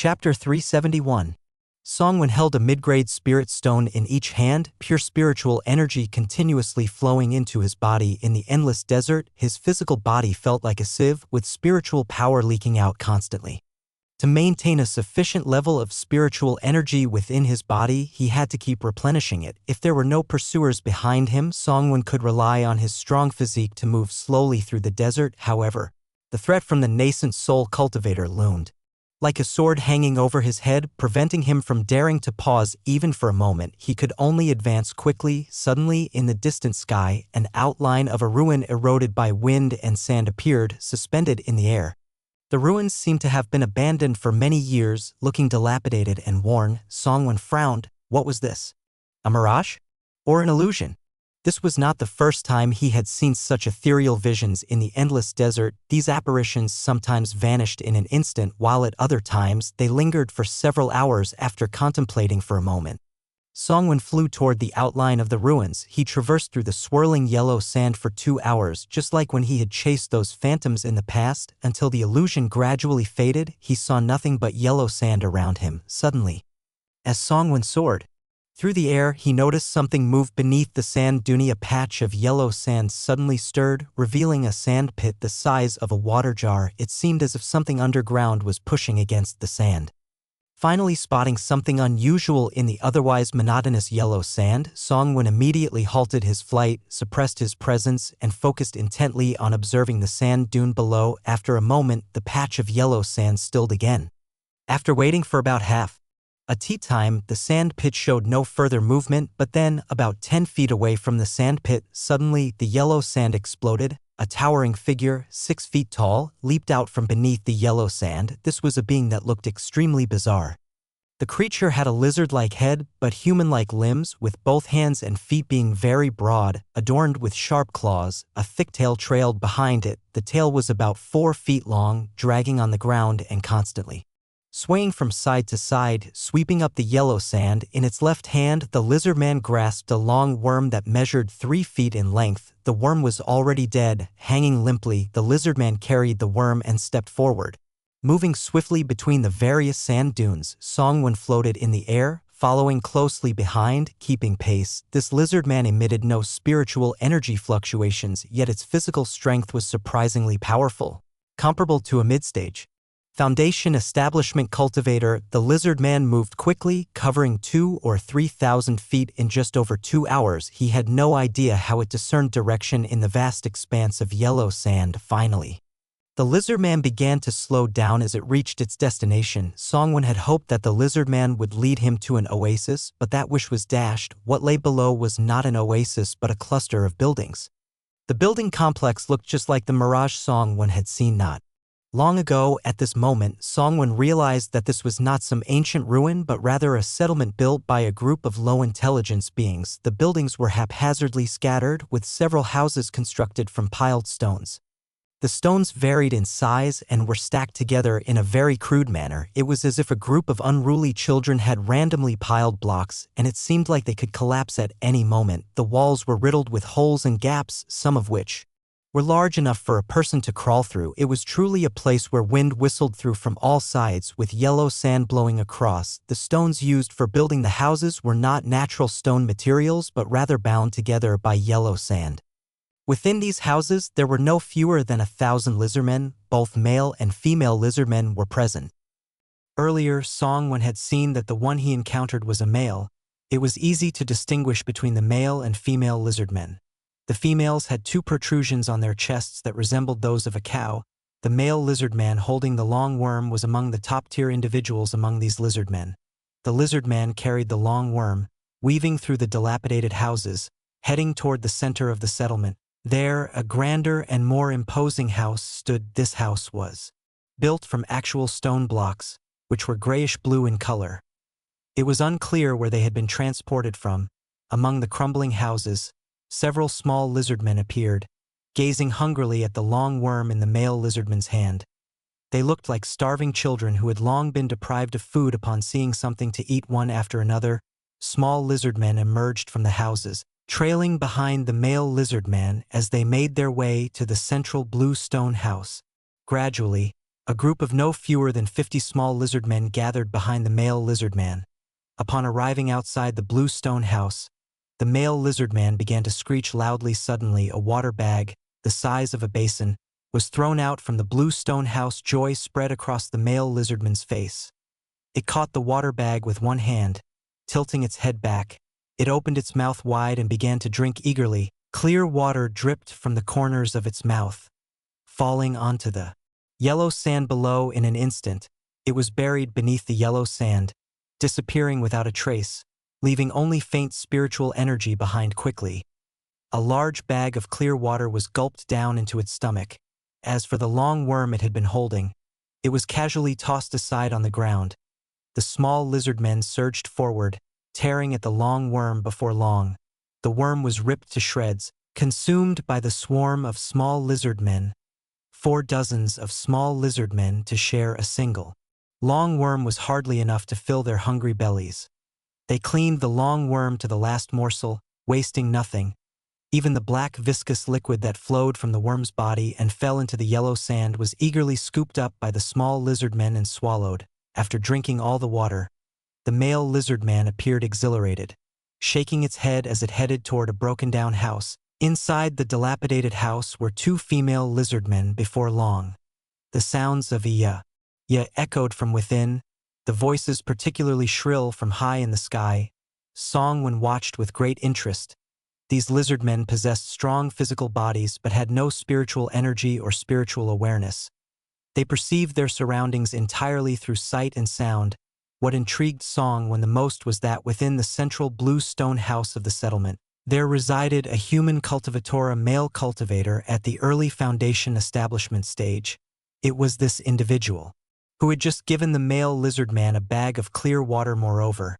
Chapter 371. Songwon held a mid-grade spirit stone in each hand, pure spiritual energy continuously flowing into his body in the endless desert. His physical body felt like a sieve, with spiritual power leaking out constantly. To maintain a sufficient level of spiritual energy within his body, he had to keep replenishing it. If there were no pursuers behind him, Songwon could rely on his strong physique to move slowly through the desert. However, the threat from the nascent soul cultivator loomed like a sword hanging over his head, preventing him from daring to pause even for a moment. He could only advance quickly. Suddenly, in the distant sky, an outline of a ruin eroded by wind and sand appeared, suspended in the air. The ruins seemed to have been abandoned for many years, looking dilapidated and worn. Songwon frowned. What was this? A mirage? Or an illusion? This was not the first time he had seen such ethereal visions in the endless desert. These apparitions sometimes vanished in an instant, while at other times they lingered for several hours after contemplating for a moment. Songwon flew toward the outline of the ruins. He traversed through the swirling yellow sand for 2 hours, just like when he had chased those phantoms in the past, until the illusion gradually faded. He saw nothing but yellow sand around him. Suddenly, as Songwon soared through the air, he noticed something move beneath the sand dune. A patch of yellow sand suddenly stirred, revealing a sand pit the size of a water jar. It seemed as if something underground was pushing against the sand. Finally spotting something unusual in the otherwise monotonous yellow sand, Songwon immediately halted his flight, suppressed his presence, and focused intently on observing the sand dune below. After a moment, the patch of yellow sand stilled again. After waiting for about a tea time, the sand pit showed no further movement, but then, about 10 feet away from the sand pit, suddenly the yellow sand exploded. A towering figure, 6 feet tall, leaped out from beneath the yellow sand. This was a being that looked extremely bizarre. The creature had a lizard-like head, but human-like limbs, with both hands and feet being very broad, adorned with sharp claws. A thick tail trailed behind it. The tail was about 4 feet long, dragging on the ground and constantly swaying from side to side, sweeping up the yellow sand. In its left hand, the lizardman grasped a long worm that measured 3 feet in length. The worm was already dead. Hanging limply, the lizardman carried the worm and stepped forward. Moving swiftly between the various sand dunes, Songwon floated in the air, following closely behind, keeping pace. This lizardman emitted no spiritual energy fluctuations, yet its physical strength was surprisingly powerful, comparable to a mid-stage Foundation establishment cultivator. The lizardman moved quickly, covering 2,000 or 3,000 feet in just over 2 hours. He had no idea how it discerned direction in the vast expanse of yellow sand. Finally, the lizardman began to slow down as it reached its destination. Songwon had hoped that the lizardman would lead him to an oasis, but that wish was dashed. What lay below was not an oasis but a cluster of buildings. The building complex looked just like the mirage Songwon had seen not long ago. At this moment, Songwon realized that this was not some ancient ruin but rather a settlement built by a group of low-intelligence beings. The buildings were haphazardly scattered, with several houses constructed from piled stones. The stones varied in size and were stacked together in a very crude manner. It was as if a group of unruly children had randomly piled blocks, and it seemed like they could collapse at any moment. The walls were riddled with holes and gaps, some of which were large enough for a person to crawl through. It was truly a place where wind whistled through from all sides, with yellow sand blowing across. The stones used for building the houses were not natural stone materials but rather bound together by yellow sand. Within these houses, there were no fewer than 1,000 lizardmen. Both male and female lizardmen were present. Earlier, Songwon had seen that the one he encountered was a male. It was easy to distinguish between the male and female lizardmen. The females had 2 protrusions on their chests that resembled those of a cow. The male lizardman holding the long worm was among the top-tier individuals among these lizardmen. The lizardman carried the long worm, weaving through the dilapidated houses, heading toward the center of the settlement. There, a grander and more imposing house stood. This house was built from actual stone blocks, which were grayish-blue in color. It was unclear where they had been transported from. Among the crumbling houses, several small lizardmen appeared, gazing hungrily at the long worm in the male lizardman's hand. They looked like starving children who had long been deprived of food. Upon seeing something to eat one after another, small lizardmen emerged from the houses, trailing behind the male lizardman as they made their way to the central blue stone house. Gradually, A group of no fewer than 50 small lizard men gathered behind the male lizard man. Upon arriving outside the blue stone house, the male lizard man began to screech loudly. Suddenly, a water bag, the size of a basin, was thrown out from the blue stone house. Joy spread across the male lizardman's face. It caught the water bag with one hand, tilting its head back. It opened its mouth wide and began to drink eagerly. Clear water dripped from the corners of its mouth, falling onto the yellow sand below. In an instant, it was buried beneath the yellow sand, disappearing without a trace, leaving only faint spiritual energy behind. Quickly, a large bag of clear water was gulped down into its stomach. As for the long worm it had been holding, it was casually tossed aside on the ground. The small lizard men surged forward, tearing at the long worm. Before long, the worm was ripped to shreds, consumed by the swarm of small lizard men. 4 dozens of small lizard men to share a single long worm was hardly enough to fill their hungry bellies. They cleaned the long worm to the last morsel, wasting nothing. Even the black viscous liquid that flowed from the worm's body and fell into the yellow sand was eagerly scooped up by the small lizard men and swallowed. After drinking all the water, the male lizard man appeared exhilarated, shaking its head as it headed toward a broken-down house. Inside the dilapidated house were 2 female lizard men. Before long, the sounds of ya echoed from within, the voices particularly shrill from high in the sky. Songwen watched with great interest. These lizard men possessed strong physical bodies but had no spiritual energy or spiritual awareness. They perceived their surroundings entirely through sight and sound. What intrigued Songwen the most was that within the central blue stone house of the settlement, there resided a human cultivator, a male cultivator at the early foundation establishment stage. It was this individual who had just given the male lizard man a bag of clear water. Moreover,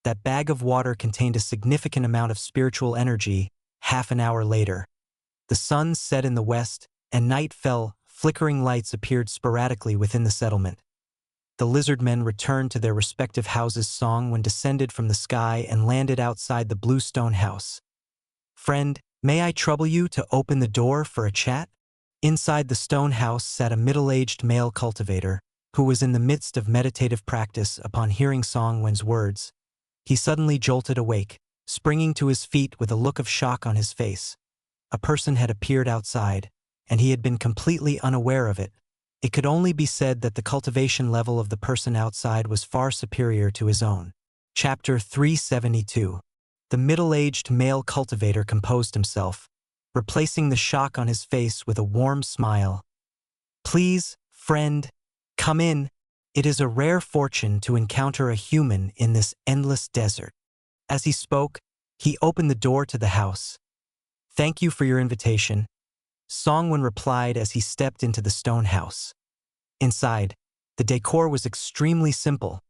that bag of water contained a significant amount of spiritual energy. Half an hour later, the sun set in the west, and night fell. Flickering lights appeared sporadically within the settlement. The lizard men returned to their respective houses. Songwen descended from the sky and landed outside the blue stone house. "Friend, may I trouble you to open the door for a chat?" Inside the stone house sat a middle-aged male cultivator, who was in the midst of meditative practice. Upon hearing Songwen's words, he suddenly jolted awake, springing to his feet with a look of shock on his face. A person had appeared outside, and he had been completely unaware of it. It could only be said that the cultivation level of the person outside was far superior to his own. Chapter 372. The middle-aged male cultivator composed himself, replacing the shock on his face with a warm smile. "Please, friend, come in. It is a rare fortune to encounter a human in this endless desert." As he spoke, he opened the door to the house. "Thank you for your invitation," Songwen replied as he stepped into the stone house. Inside, the decor was extremely simple.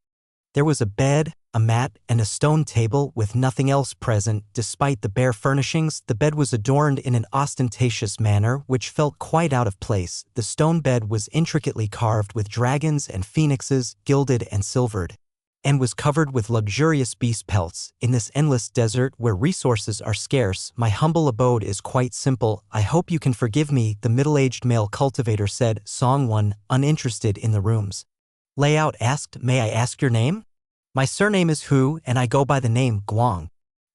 There was a bed, a mat, and a stone table with nothing else present. Despite the bare furnishings, the bed was adorned in an ostentatious manner which felt quite out of place. The stone bed was intricately carved with dragons and phoenixes, gilded and silvered, and was covered with luxurious beast pelts. In this endless desert where resources are scarce, my humble abode is quite simple. I hope you can forgive me, the middle-aged male cultivator said. Songwen, uninterested in the room's layout, asked, "May I ask your name?" "My surname is Hu, and I go by the name Guang."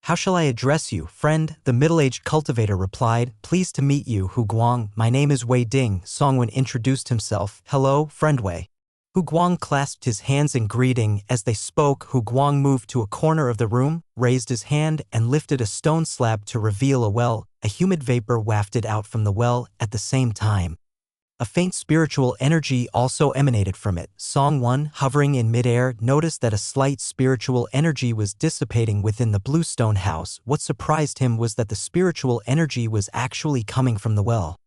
"How shall I address you, friend?" the middle-aged cultivator replied. "Pleased to meet you, Hu Guang. My name is Wei Ding." Songwen introduced himself. "Hello, friend Wei." Hu Guang clasped his hands in greeting. As they spoke, Hu Guang moved to a corner of the room, raised his hand, and lifted a stone slab to reveal a well. A humid vapor wafted out from the well. At the same time, a faint spiritual energy also emanated from it. Songwen, hovering in midair, noticed that a slight spiritual energy was dissipating within the blue stone house. What surprised him was that the spiritual energy was actually coming from the well.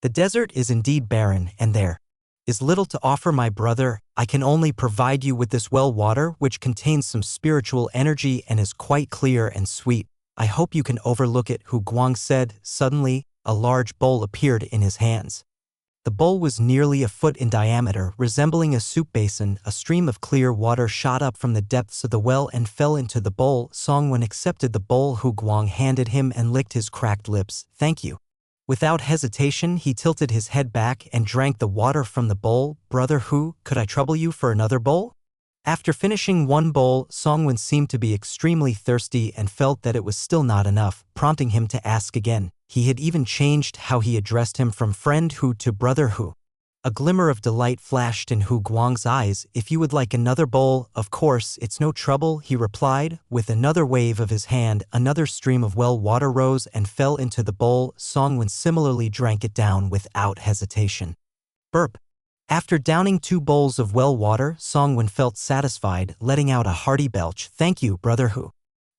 "The desert is indeed barren, and there is little to offer, my brother. I can only provide you with this well water, which contains some spiritual energy and is quite clear and sweet. I hope you can overlook it," Hu Guang said. Suddenly, a large bowl appeared in his hands. The bowl was nearly a foot in diameter, resembling a soup basin. A stream of clear water shot up from the depths of the well and fell into the bowl. Songwen accepted the bowl Hu Guang handed him and licked his cracked lips. "Thank you." Without hesitation, he tilted his head back and drank the water from the bowl. Brother Hu, could I trouble you for another bowl? After finishing one bowl, Songwon seemed to be extremely thirsty and felt that it was still not enough, prompting him to ask again. He had even changed how he addressed him from friend Hu to brother Hu. A glimmer of delight flashed in Hu Guang's eyes. If you would like another bowl, of course, it's no trouble, he replied. With another wave of his hand, another stream of well water rose and fell into the bowl. Songwon similarly drank it down without hesitation. Burp. After downing 2 bowls of well water, Songwon felt satisfied, letting out a hearty belch. Thank you, brother Hu.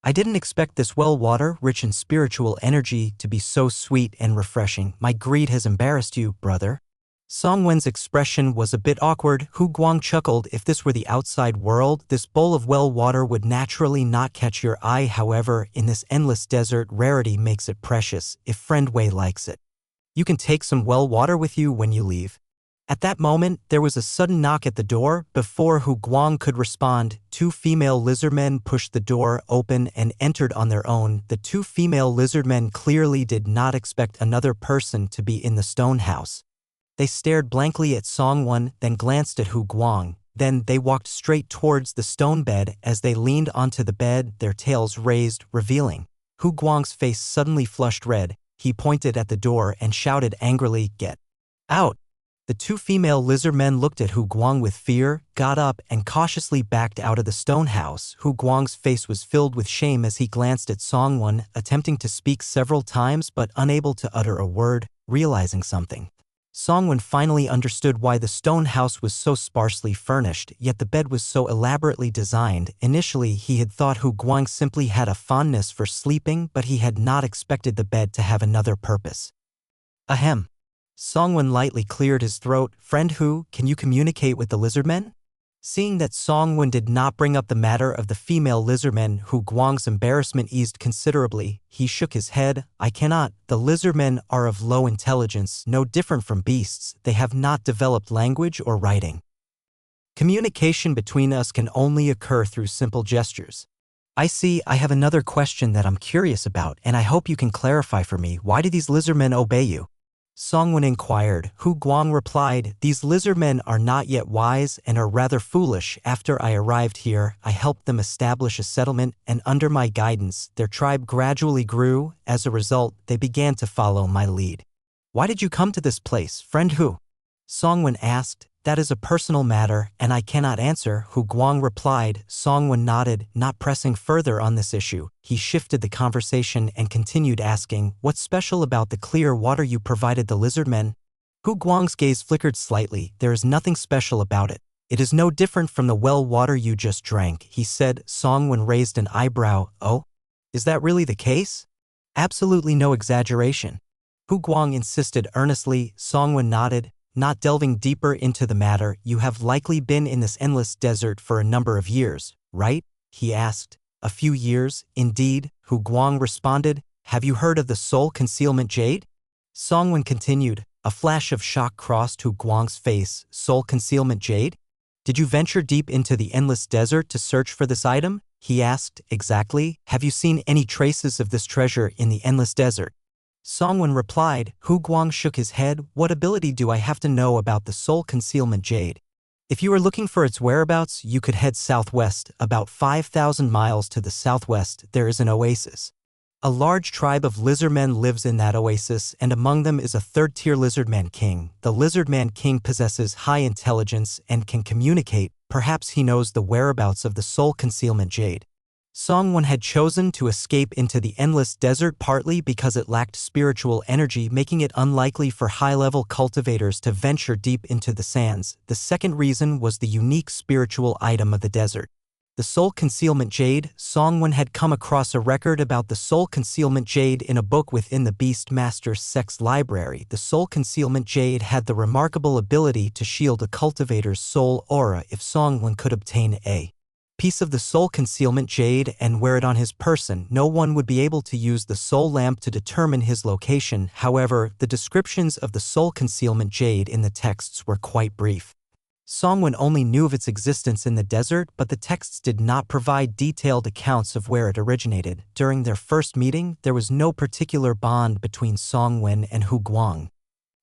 I didn't expect this well water, rich in spiritual energy, to be so sweet and refreshing. My greed has embarrassed you, brother. Songwon's expression was a bit awkward. Hu Guang chuckled. If this were the outside world, this bowl of well water would naturally not catch your eye. However, in this endless desert, rarity makes it precious. If friend Wei likes it, you can take some well water with you when you leave. At that moment, there was a sudden knock at the door. Before Hu Guang could respond, 2 female lizardmen pushed the door open and entered on their own. The 2 female lizardmen clearly did not expect another person to be in the stone house. They stared blankly at Songwon, then glanced at Hu Guang. Then they walked straight towards the stone bed. As they leaned onto the bed, their tails raised, revealing. Hu Guang's face suddenly flushed red. He pointed at the door and shouted angrily, "Get out!" The 2 female lizardmen looked at Hu Guang with fear, got up, and cautiously backed out of the stone house. Hu Guang's face was filled with shame as he glanced at Songwon, attempting to speak several times but unable to utter a word. Realizing something, Songwon finally understood why the stone house was so sparsely furnished, yet the bed was so elaborately designed. Initially, he had thought Hu Guang simply had a fondness for sleeping, but he had not expected the bed to have another purpose. Ahem. Songwon lightly cleared his throat. Friend Hu, can you communicate with the lizardmen? Seeing that Songwon did not bring up the matter of the female lizardmen, Hu Guang's embarrassment eased considerably. He shook his head. I cannot. The lizardmen are of low intelligence, no different from beasts. They have not developed language or writing. Communication between us can only occur through simple gestures. I see. I have another question that I'm curious about, and I hope you can clarify for me. Why do these lizardmen obey you? Songwon inquired. Hu Guang replied, These lizardmen are not yet wise and are rather foolish. After I arrived here, I helped them establish a settlement, and under my guidance, their tribe gradually grew. As a result, they began to follow my lead. Why did you come to this place, friend Hu? Songwon asked. That is a personal matter, and I cannot answer, Hu Guang replied. Songwon nodded, not pressing further on this issue. He shifted the conversation and continued asking, What's special about the clear water you provided the lizardmen? Hu Guang's gaze flickered slightly. There is nothing special about it. It is no different from the well water you just drank, he said. Songwon raised an eyebrow. Oh? Is that really the case? Absolutely no exaggeration. Hu Guang insisted earnestly. Songwon nodded. Not delving deeper into the matter, you have likely been in this endless desert for a number of years, right? He asked. A few years, indeed, Hu Guang responded. Have you heard of the soul concealment jade? Songwon continued. A flash of shock crossed Hu Guang's face. Soul concealment jade? Did you venture deep into the endless desert to search for this item? He asked. Exactly. Have you seen any traces of this treasure in the endless desert? Songwon replied. Hu Guang shook his head. What ability do I have to know about the soul concealment jade? If you are looking for its whereabouts, you could head southwest. About 5,000 miles to the southwest, there is an oasis. A large tribe of lizardmen lives in that oasis, and among them is a third-tier lizardman king. The lizardman king possesses high intelligence and can communicate. Perhaps he knows the whereabouts of the soul concealment jade. Songwon had chosen to escape into the endless desert partly because it lacked spiritual energy, making it unlikely for high-level cultivators to venture deep into the sands. The second reason was the unique spiritual item of the desert. The soul concealment jade. Songwon had come across a record about the soul concealment jade in a book within the Beastmaster's Sex Library. The soul concealment jade had the remarkable ability to shield a cultivator's soul aura. If Songwon could obtain a piece of the soul concealment jade and wear it on his person, no one would be able to use the soul lamp to determine his location. However, the descriptions of the soul concealment jade in the texts were quite brief. Songwen only knew of its existence in the desert, but the texts did not provide detailed accounts of where it originated. During their first meeting, there was no particular bond between Songwen and Hu Guang.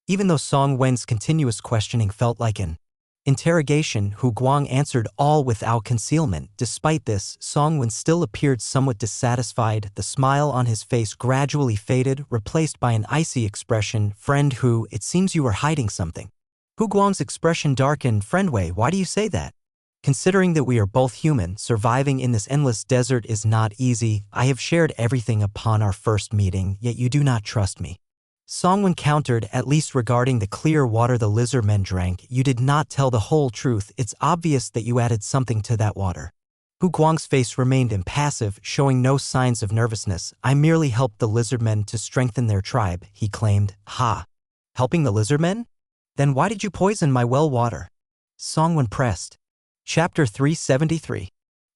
Even though Songwen's continuous questioning felt like an interrogation, Hu Guang answered all without concealment. Despite this, Songwen still appeared somewhat dissatisfied. The smile on his face gradually faded, replaced by an icy expression. "Friend Hu, it seems you were hiding something." Hu Guang's expression darkened. "Friend Wei, why do you say that? Considering that we are both human, surviving in this endless desert is not easy. I have shared everything upon our first meeting, yet you do not trust me." Songwen countered, "At least regarding the clear water the lizard men drank, you did not tell the whole truth. It's obvious that you added something to that water." Hu Guang's face remained impassive, showing no signs of nervousness. "I merely helped the lizard men to strengthen their tribe," he claimed. "Ha! Helping the lizard men? Then why did you poison my well water?" Songwen pressed. Chapter 373.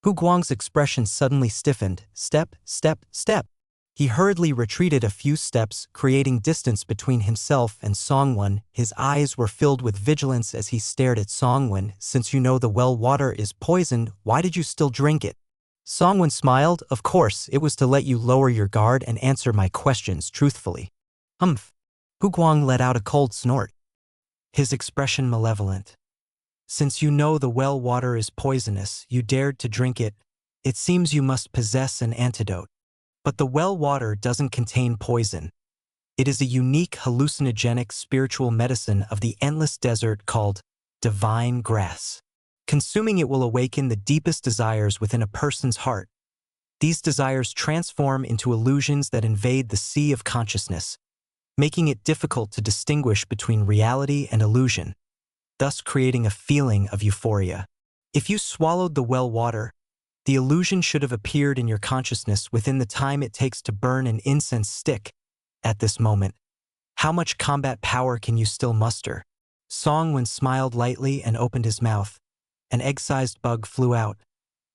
Hu Guang's expression suddenly stiffened. Step, step, step. He hurriedly retreated a few steps, creating distance between himself and Songwen. His eyes were filled with vigilance as he stared at Songwen. "Since you know the well water is poisoned, why did you still drink it?" Songwen smiled. "Of course, it was to let you lower your guard and answer my questions truthfully." "Humph." Hu Guang let out a cold snort, his expression malevolent. "Since you know the well water is poisonous, you dared to drink it. It seems you must possess an antidote. But the well water doesn't contain poison. It is a unique hallucinogenic spiritual medicine of the endless desert called divine grass. Consuming it will awaken the deepest desires within a person's heart. These desires transform into illusions that invade the sea of consciousness, making it difficult to distinguish between reality and illusion, thus creating a feeling of euphoria. If you swallowed the well water, the illusion should have appeared in your consciousness within the time it takes to burn an incense stick. At this moment, how much combat power can you still muster?" Songwen smiled lightly and opened his mouth. An egg-sized bug flew out.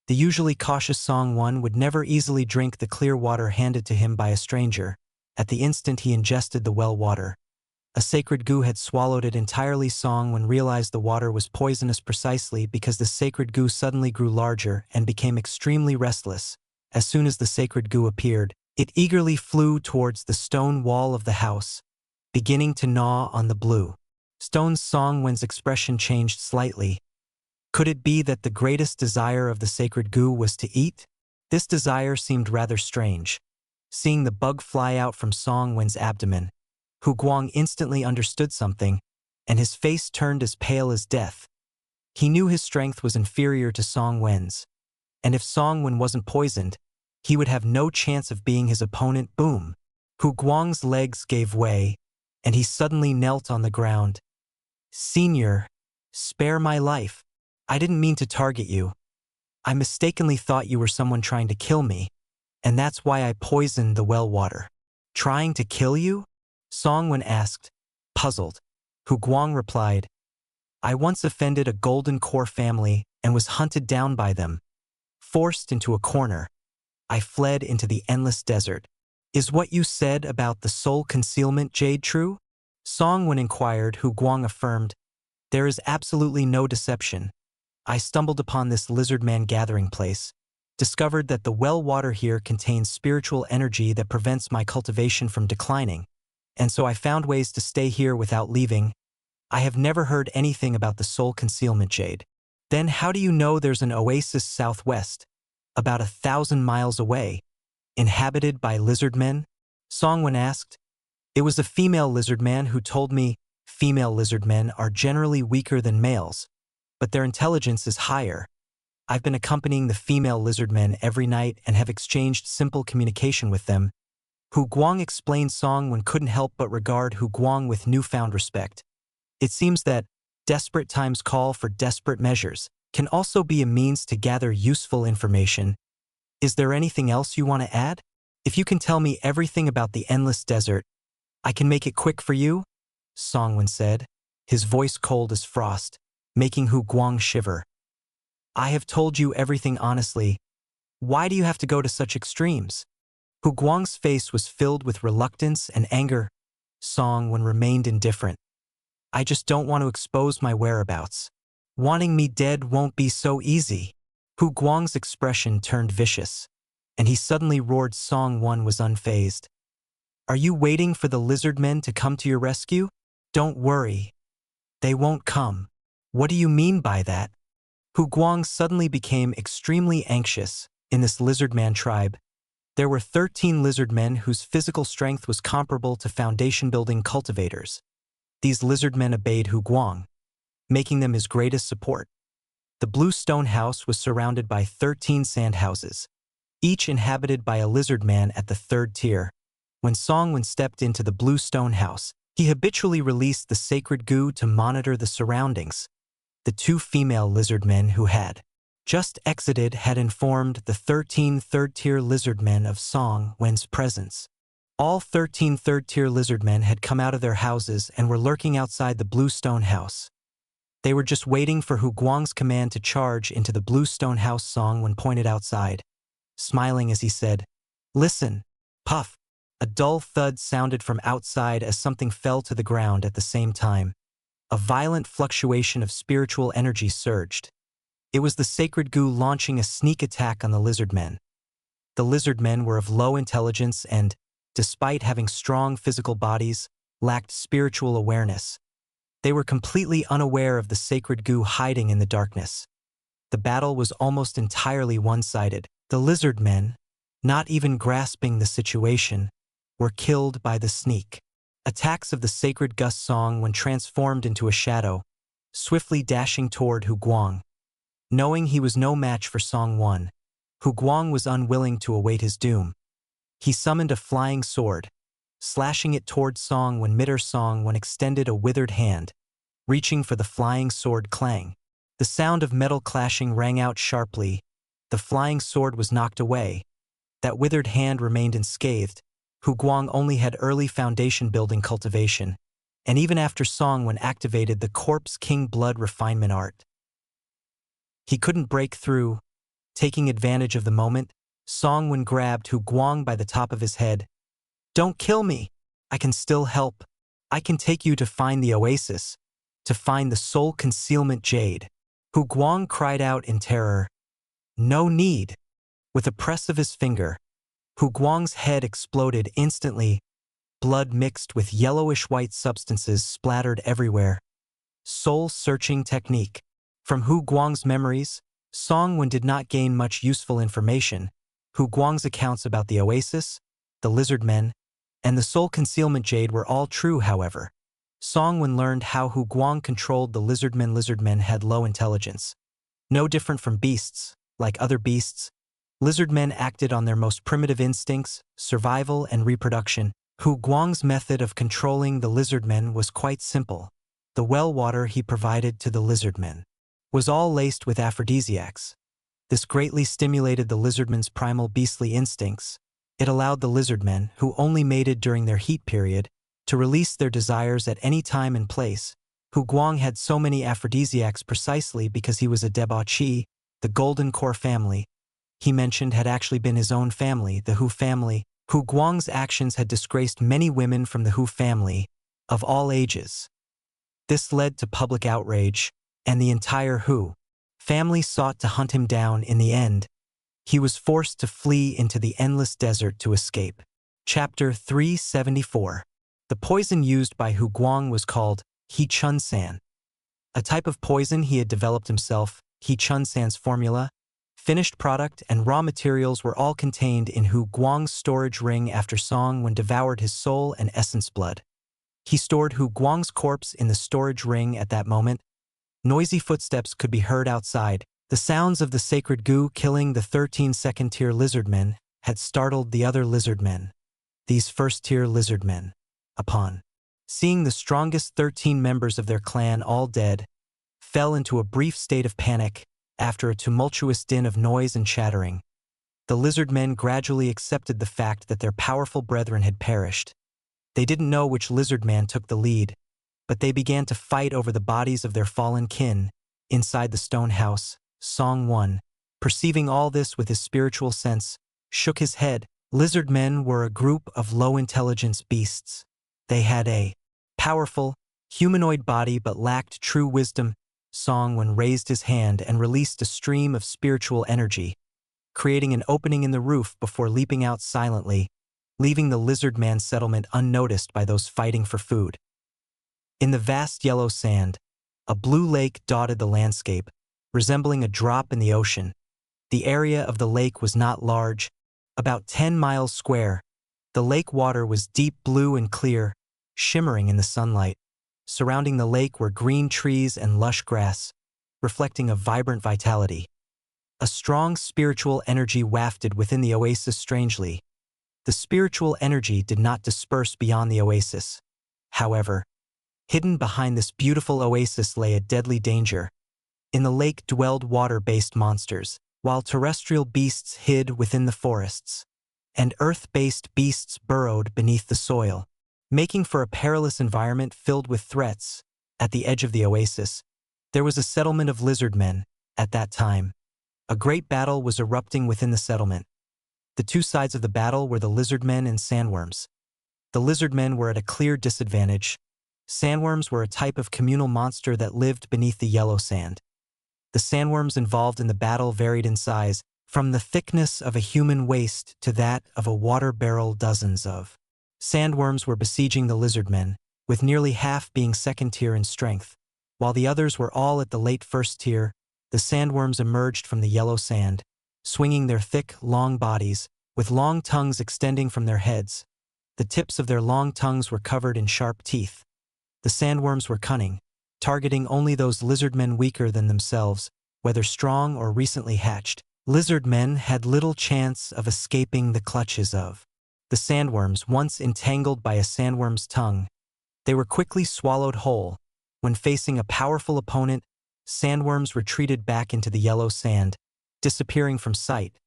The usually cautious Songwen would never easily drink the clear water handed to him by a stranger. At the instant he ingested the well water, a sacred goo had swallowed it entirely. Songwen realized the water was poisonous precisely because the sacred goo suddenly grew larger and became extremely restless. As soon as the sacred goo appeared, it eagerly flew towards the stone wall of the house, beginning to gnaw on the blue stone. Songwen's expression changed slightly. Could it be that the greatest desire of the sacred goo was to eat? This desire seemed rather strange. Seeing the bug fly out from Songwen's abdomen, Hu Guang instantly understood something, and his face turned as pale as death. He knew his strength was inferior to Songwen's, and if Songwen wasn't poisoned, he would have no chance of being his opponent. Boom! Hu Guang's legs gave way, and he suddenly knelt on the ground. "Senior, spare my life. I didn't mean to target you. I mistakenly thought you were someone trying to kill me, and that's why I poisoned the well water." "Trying to kill you?" Songwen asked, puzzled. Hu Guang replied, "I once offended a golden core family and was hunted down by them. Forced into a corner, I fled into the endless desert. Is what you said about the soul concealment jade true?" Songwen inquired. Hu Guang affirmed, "There is absolutely no deception. I stumbled upon this lizard man gathering place, discovered that the well water here contains spiritual energy that prevents my cultivation from declining, and so I found ways to stay here without leaving. I have never heard anything about the soul concealment jade." "Then how do you know there's an oasis southwest, about 1,000 miles away, inhabited by lizard men?" Songwen asked. "It was a female lizard man who told me female lizard men are generally weaker than males, but their intelligence is higher. I've been accompanying the female lizard men every night and have exchanged simple communication with them." Hu Guang explained. Songwen couldn't help but regard Hu Guang with newfound respect. It seems that desperate times call for desperate measures can also be a means to gather useful information. "Is there anything else you want to add? If you can tell me everything about the endless desert, I can make it quick for you," Songwen said, his voice cold as frost, making Hu Guang shiver. "I have told you everything honestly. Why do you have to go to such extremes?" Hu Guang's face was filled with reluctance and anger. Songwen remained indifferent. "I just don't want to expose my whereabouts. Wanting me dead won't be so easy. Hu Guang's expression turned vicious, and he suddenly roared. Song 1 was unfazed. Are you waiting for the lizard men to come to your rescue? Don't worry. They won't come. What do you mean by that? Hu Guang suddenly became extremely anxious. In this lizard man tribe, there were 13 lizard men whose physical strength was comparable to foundation-building cultivators. These lizard men obeyed Hu Guang, making them his greatest support. The blue stone house was surrounded by 13 sand houses, each inhabited by a lizard man at the 3rd tier. When Song Wen stepped into the blue stone house, he habitually released the sacred goo to monitor the surroundings. The 2 female lizard men who had just exited had informed the 13 third-tier lizard men of Song Wen's presence. All 13 third-tier lizard men had come out of their houses and were lurking outside the blue stone house. They were just waiting for Hu Guang's command to charge into the blue stone house. Song Wen pointed outside, smiling as he said, "Listen." Puff. A dull thud sounded from outside as something fell to the ground at the same time. A violent fluctuation of spiritual energy surged. It was the sacred goo launching a sneak attack on the lizard men. The lizard men were of low intelligence and, despite having strong physical bodies, lacked spiritual awareness. They were completely unaware of the sacred goo hiding in the darkness. The battle was almost entirely one-sided. The lizard men, not even grasping the situation, were killed by the sneak attacks of the sacred gust. Song Wen transformed into a shadow, swiftly dashing toward Hu Guang. Knowing he was no match for Song Wen, Hu Guang was unwilling to await his doom. He summoned a flying sword, slashing it toward Song Wen. Midair, Song Wen extended a withered hand, reaching for the flying sword. Clang. The sound of metal clashing rang out sharply. The flying sword was knocked away. That withered hand remained unscathed. Hu Guang only had early foundation-building cultivation, and even after Song Wen activated the Corpse King blood refinement art, he couldn't break through. Taking advantage of the moment, Song Wen grabbed Hu Guang by the top of his head. "Don't kill me! I can still help. I can take you to find the oasis, to find the soul concealment jade." Hu Guang cried out in terror. "No need." With a press of his finger, Hu Guang's head exploded instantly. Blood mixed with yellowish-white substances splattered everywhere. Soul-searching technique. From Hu Guang's memories, Song Wen did not gain much useful information. Hu Guang's accounts about the oasis, the lizard men, and the soul concealment jade were all true, however. Song Wen learned how Hu Guang controlled the lizard men. Lizard men had low intelligence. No different from beasts, like other beasts, lizard men acted on their most primitive instincts, survival and reproduction. Hu Guang's method of controlling the lizard men was quite simple. The well water he provided to the lizard men was all laced with aphrodisiacs. This greatly stimulated the lizardmen's primal beastly instincts. It allowed the lizard men, who only mated during their heat period, to release their desires at any time and place. Hu Guang had so many aphrodisiacs precisely because he was a debauchee. The Golden Core family he mentioned had actually been his own family, the Hu family. Hu Guang's actions had disgraced many women from the Hu family, of all ages. This led to public outrage, and the entire Hu family sought to hunt him down. In the end, he was forced to flee into the endless desert to escape. Chapter 374. The poison used by Hu Guang was called He Chun San. A type of poison he had developed himself. He Chun San's formula, finished product, and raw materials were all contained in Hu Guang's storage ring after Song Wen devoured his soul and essence blood. He stored Hu Guang's corpse in the storage ring at that moment. Noisy footsteps could be heard outside. The sounds of the sacred goo killing the 13 second-tier lizard men had startled the other lizard men. These first-tier lizard men, upon seeing the strongest 13 members of their clan all dead, fell into a brief state of panic. After a tumultuous din of noise and chattering, the lizard men gradually accepted the fact that their powerful brethren had perished. They didn't know which lizard man took the lead, but they began to fight over the bodies of their fallen kin. Inside the stone house, Song Wen, perceiving all this with his spiritual sense, shook his head. Lizard men were a group of low-intelligence beasts. They had a powerful, humanoid body but lacked true wisdom. Songwon raised his hand and released a stream of spiritual energy, creating an opening in the roof before leaping out silently, leaving the lizard man settlement unnoticed by those fighting for food. In the vast yellow sand, a blue lake dotted the landscape, resembling a drop in the ocean. The area of the lake was not large, about 10 miles square. The lake water was deep blue and clear, shimmering in the sunlight. Surrounding the lake were green trees and lush grass, reflecting a vibrant vitality. A strong spiritual energy wafted within the oasis strangely. The spiritual energy did not disperse beyond the oasis. However, hidden behind this beautiful oasis lay a deadly danger. In the lake dwelled water-based monsters, while terrestrial beasts hid within the forests, and earth-based beasts burrowed beneath the soil, making for a perilous environment filled with threats. At the edge of the oasis, there was a settlement of lizard men. At that time, a great battle was erupting within the settlement. The two sides of the battle were the lizard men and sandworms. The lizard men were at a clear disadvantage. Sandworms were a type of communal monster that lived beneath the yellow sand. The sandworms involved in the battle varied in size, from the thickness of a human waist to that of a water barrel. Dozens of sandworms were besieging the lizard men, with nearly half being second tier in strength. While the others were all at the late first tier, the sandworms emerged from the yellow sand, swinging their thick, long bodies, with long tongues extending from their heads. The tips of their long tongues were covered in sharp teeth. The sandworms were cunning, targeting only those lizard men weaker than themselves, whether strong or recently hatched. Lizard men had little chance of escaping the clutches of the sandworms. Once entangled by a sandworm's tongue, they were quickly swallowed whole. When facing a powerful opponent, sandworms retreated back into the yellow sand, disappearing from sight.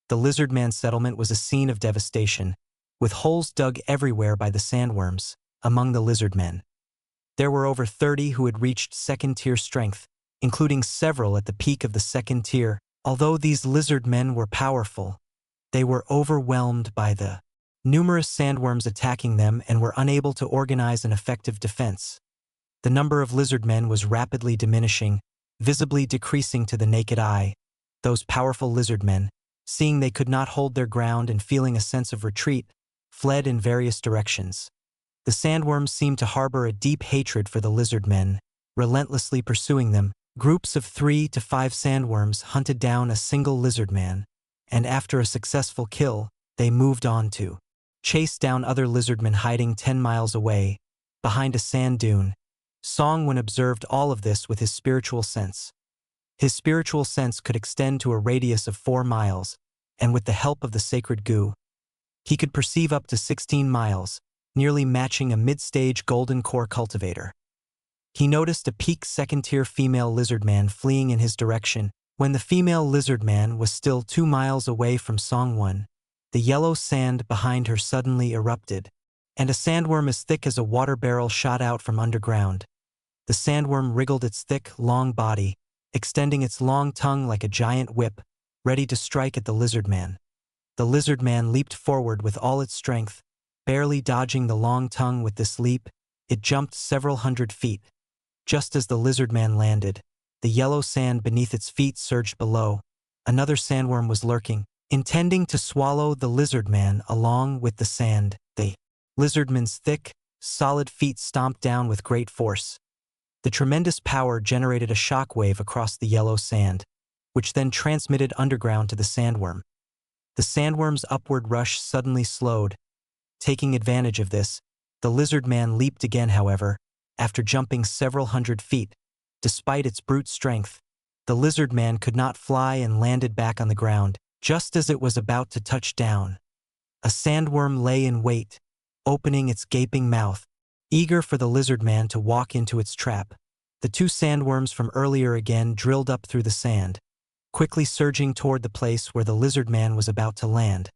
The lizard man settlement was a scene of devastation, with holes dug everywhere by the sandworms. Among the lizard men, there were over 30 who had reached second-tier strength, including several at the peak of the second tier. Although these lizard men were powerful, they were overwhelmed by the numerous sandworms attacking them and were unable to organize an effective defense. The number of lizard men was rapidly diminishing, visibly decreasing to the naked eye. Those powerful lizard men, seeing they could not hold their ground and feeling a sense of retreat, fled in various directions. The sandworms seemed to harbor a deep hatred for the lizard men, relentlessly pursuing them. Groups of 3 to 5 sandworms hunted down a single lizard man, and after a successful kill, they moved on to chase down other lizardmen hiding 10 miles away, behind a sand dune. Songwon observed all of this with his spiritual sense. His spiritual sense could extend to a radius of 4 miles, and with the help of the sacred goo, he could perceive up to 16 miles, nearly matching a mid-stage golden core cultivator. He noticed a peak second-tier female lizard man fleeing in his direction. When the female lizard man was still 2 miles away from Songwon, the yellow sand behind her suddenly erupted, and a sandworm as thick as a water barrel shot out from underground. The sandworm wriggled its thick, long body, extending its long tongue like a giant whip, ready to strike at the lizard man. The lizard man leaped forward with all its strength, barely dodging the long tongue. With this leap, it jumped several hundred feet. Just as the lizard man landed, the yellow sand beneath its feet surged below. Another sandworm was lurking, intending to swallow the lizard man along with the sand. The lizard man's thick, solid feet stomped down with great force. The tremendous power generated a shock wave across the yellow sand, which then transmitted underground to the sandworm. The sandworm's upward rush suddenly slowed. Taking advantage of this, the lizard man leaped again. However, after jumping several hundred feet, despite its brute strength, the lizard man could not fly and landed back on the ground. Just as it was about to touch down, a sandworm lay in wait, opening its gaping mouth, eager for the lizard man to walk into its trap. The 2 sandworms from earlier again drilled up through the sand, quickly surging toward the place where the lizard man was about to land.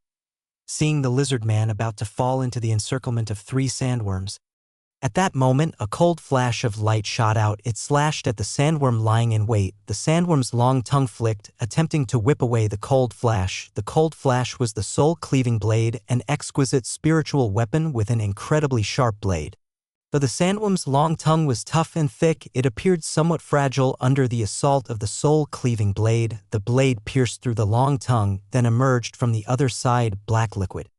Seeing the lizard man about to fall into the encirclement of 3 sandworms, at that moment, a cold flash of light shot out. It slashed at the sandworm lying in wait. The sandworm's long tongue flicked, attempting to whip away the cold flash. The cold flash was the soul-cleaving blade, an exquisite spiritual weapon with an incredibly sharp blade. Though the sandworm's long tongue was tough and thick, it appeared somewhat fragile under the assault of the soul-cleaving blade. The blade pierced through the long tongue, then emerged from the other side, black liquid.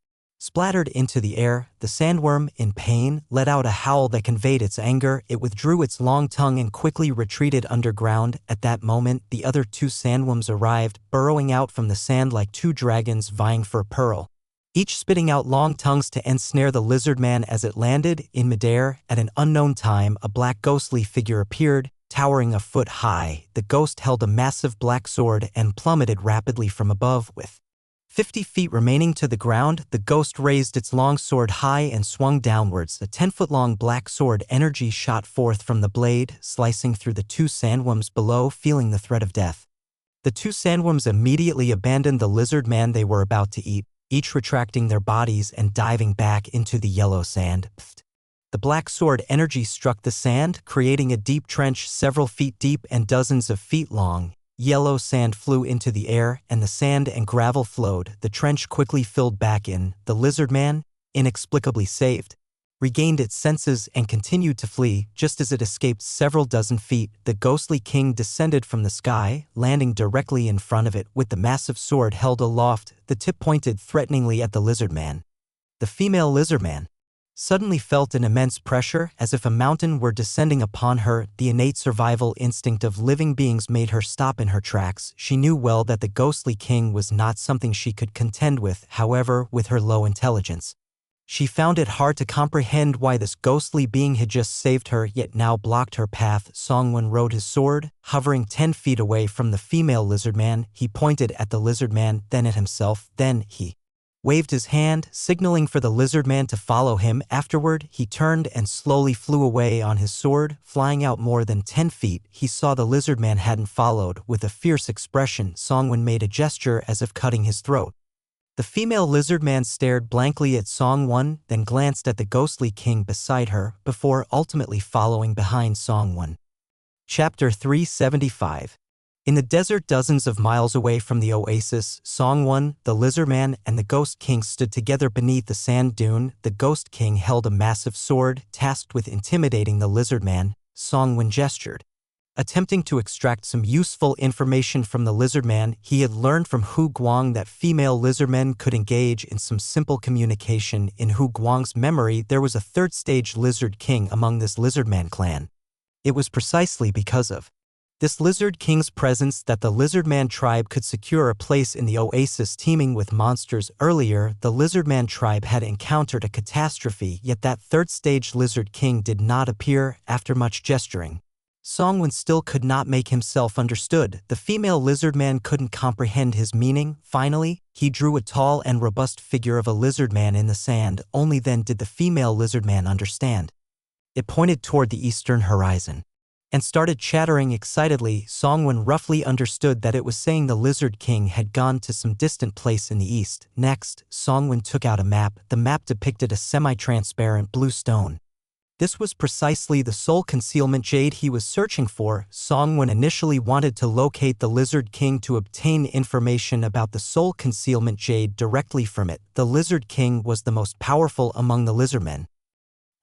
Splattered into the air, the sandworm, in pain, let out a howl that conveyed its anger. It withdrew its long tongue and quickly retreated underground. At that moment, the other two sandworms arrived, burrowing out from the sand like two dragons vying for a pearl, each spitting out long tongues to ensnare the lizard man. As it landed in midair, at an unknown time, a black ghostly figure appeared, towering a foot high. The ghost held a massive black sword and plummeted rapidly from above. With 50 feet remaining to the ground, the ghost raised its long sword high and swung downwards. A 10-foot-long black sword energy shot forth from the blade, slicing through the two sandworms below. Feeling the threat of death, the two sandworms immediately abandoned the lizard man they were about to eat, each retracting their bodies and diving back into the yellow sand. The black sword energy struck the sand, creating a deep trench several feet deep and dozens of feet long. Yellow sand flew into the air, and the sand and gravel flowed. The trench quickly filled back in. The lizard man, inexplicably saved, regained its senses and continued to flee. Just as it escaped several dozen feet, the ghostly king descended from the sky, landing directly in front of it with the massive sword held aloft, the tip pointed threateningly at the lizard man. The female lizard man suddenly felt an immense pressure, as if a mountain were descending upon her. The innate survival instinct of living beings made her stop in her tracks. She knew well that the ghostly king was not something she could contend with. However, with her low intelligence, she found it hard to comprehend why this ghostly being had just saved her yet now blocked her path. Songwon rode his sword, hovering 10 feet away from the female lizard man. He pointed at the lizard man, then at himself. Then he waved his hand, signaling for the lizard man to follow him. Afterward, he turned and slowly flew away on his sword, flying out more than 10 feet. He saw the lizard man hadn't followed. With a fierce expression, Songwon made a gesture as if cutting his throat. The female lizard man stared blankly at Songwon, then glanced at the ghostly king beside her, before ultimately following behind Songwon. Chapter 375. In the desert dozens of miles away from the oasis, Songwon, the lizard man, and the ghost king stood together beneath the sand dune. The ghost king held a massive sword, tasked with intimidating the lizard man. Songwon gestured, attempting to extract some useful information from the lizard man. He had learned from Hu Guang that female lizardmen could engage in some simple communication. In Hu Guang's memory, there was a third-stage lizard king among this lizardman clan. It was precisely because of this lizard king's presence that the lizardman tribe could secure a place in the oasis teeming with monsters. Earlier, the lizardman tribe had encountered a catastrophe, yet that third-stage lizard king did not appear. After much gesturing, Songwon still could not make himself understood. The female lizardman couldn't comprehend his meaning. Finally, he drew a tall and robust figure of a lizardman in the sand. Only then did the female lizardman understand. It pointed toward the eastern horizon and started chattering excitedly. Songwon roughly understood that it was saying the lizard king had gone to some distant place in the east. Next, Songwon took out a map. The map depicted a semi-transparent blue stone. This was precisely the soul concealment jade he was searching for. Songwon initially wanted to locate the lizard king to obtain information about the soul concealment jade directly from it. The lizard king was the most powerful among the lizardmen,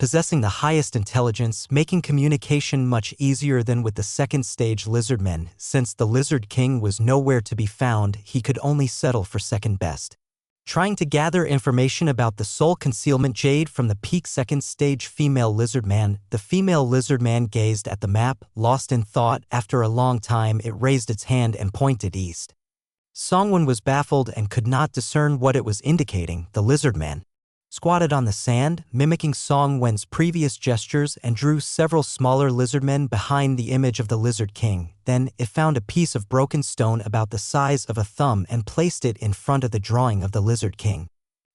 possessing the highest intelligence, making communication much easier than with the second-stage lizardmen. Since the lizard king was nowhere to be found, he could only settle for second best, trying to gather information about the soul concealment jade from the peak second-stage female lizardman. The female lizardman gazed at the map, lost in thought. After a long time, it raised its hand and pointed east. Songwon was baffled and could not discern what it was indicating. The lizardman squatted on the sand, mimicking Songwon's previous gestures, and drew several smaller lizardmen behind the image of the lizard king. Then, it found a piece of broken stone about the size of a thumb and placed it in front of the drawing of the lizard king.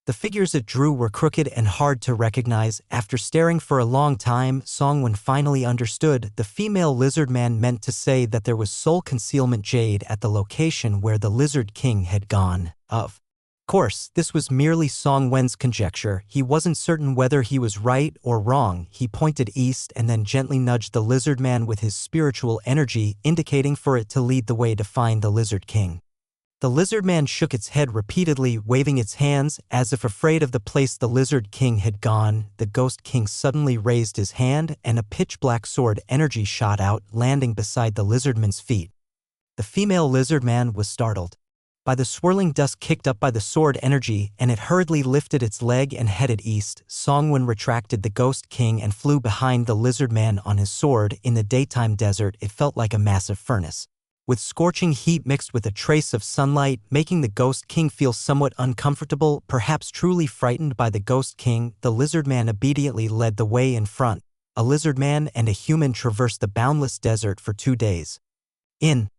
The figures it drew were crooked and hard to recognize. After staring for a long time, Songwon finally understood. The female lizardman meant to say that there was soul concealment jade at the location where the lizard king had gone. Of course, this was merely Songwon's conjecture. He wasn't certain whether he was right or wrong. He pointed east and then gently nudged the lizard man with his spiritual energy, indicating for it to lead the way to find the lizard king. The lizard man shook its head repeatedly, waving its hands as if afraid of the place the lizard king had gone. The ghost king suddenly raised his hand and a pitch-black sword energy shot out, landing beside the lizardman's feet. The female lizard man was startled by the swirling dust kicked up by the sword energy, and it hurriedly lifted its leg and headed east. Songwon retracted the ghost king and flew behind the lizard man on his sword. In the daytime desert, it felt like a massive furnace, with scorching heat mixed with a trace of sunlight, making the ghost king feel somewhat uncomfortable. Perhaps truly frightened by the ghost king, the lizard man obediently led the way in front. A lizard man and a human traversed the boundless desert for 2 days. In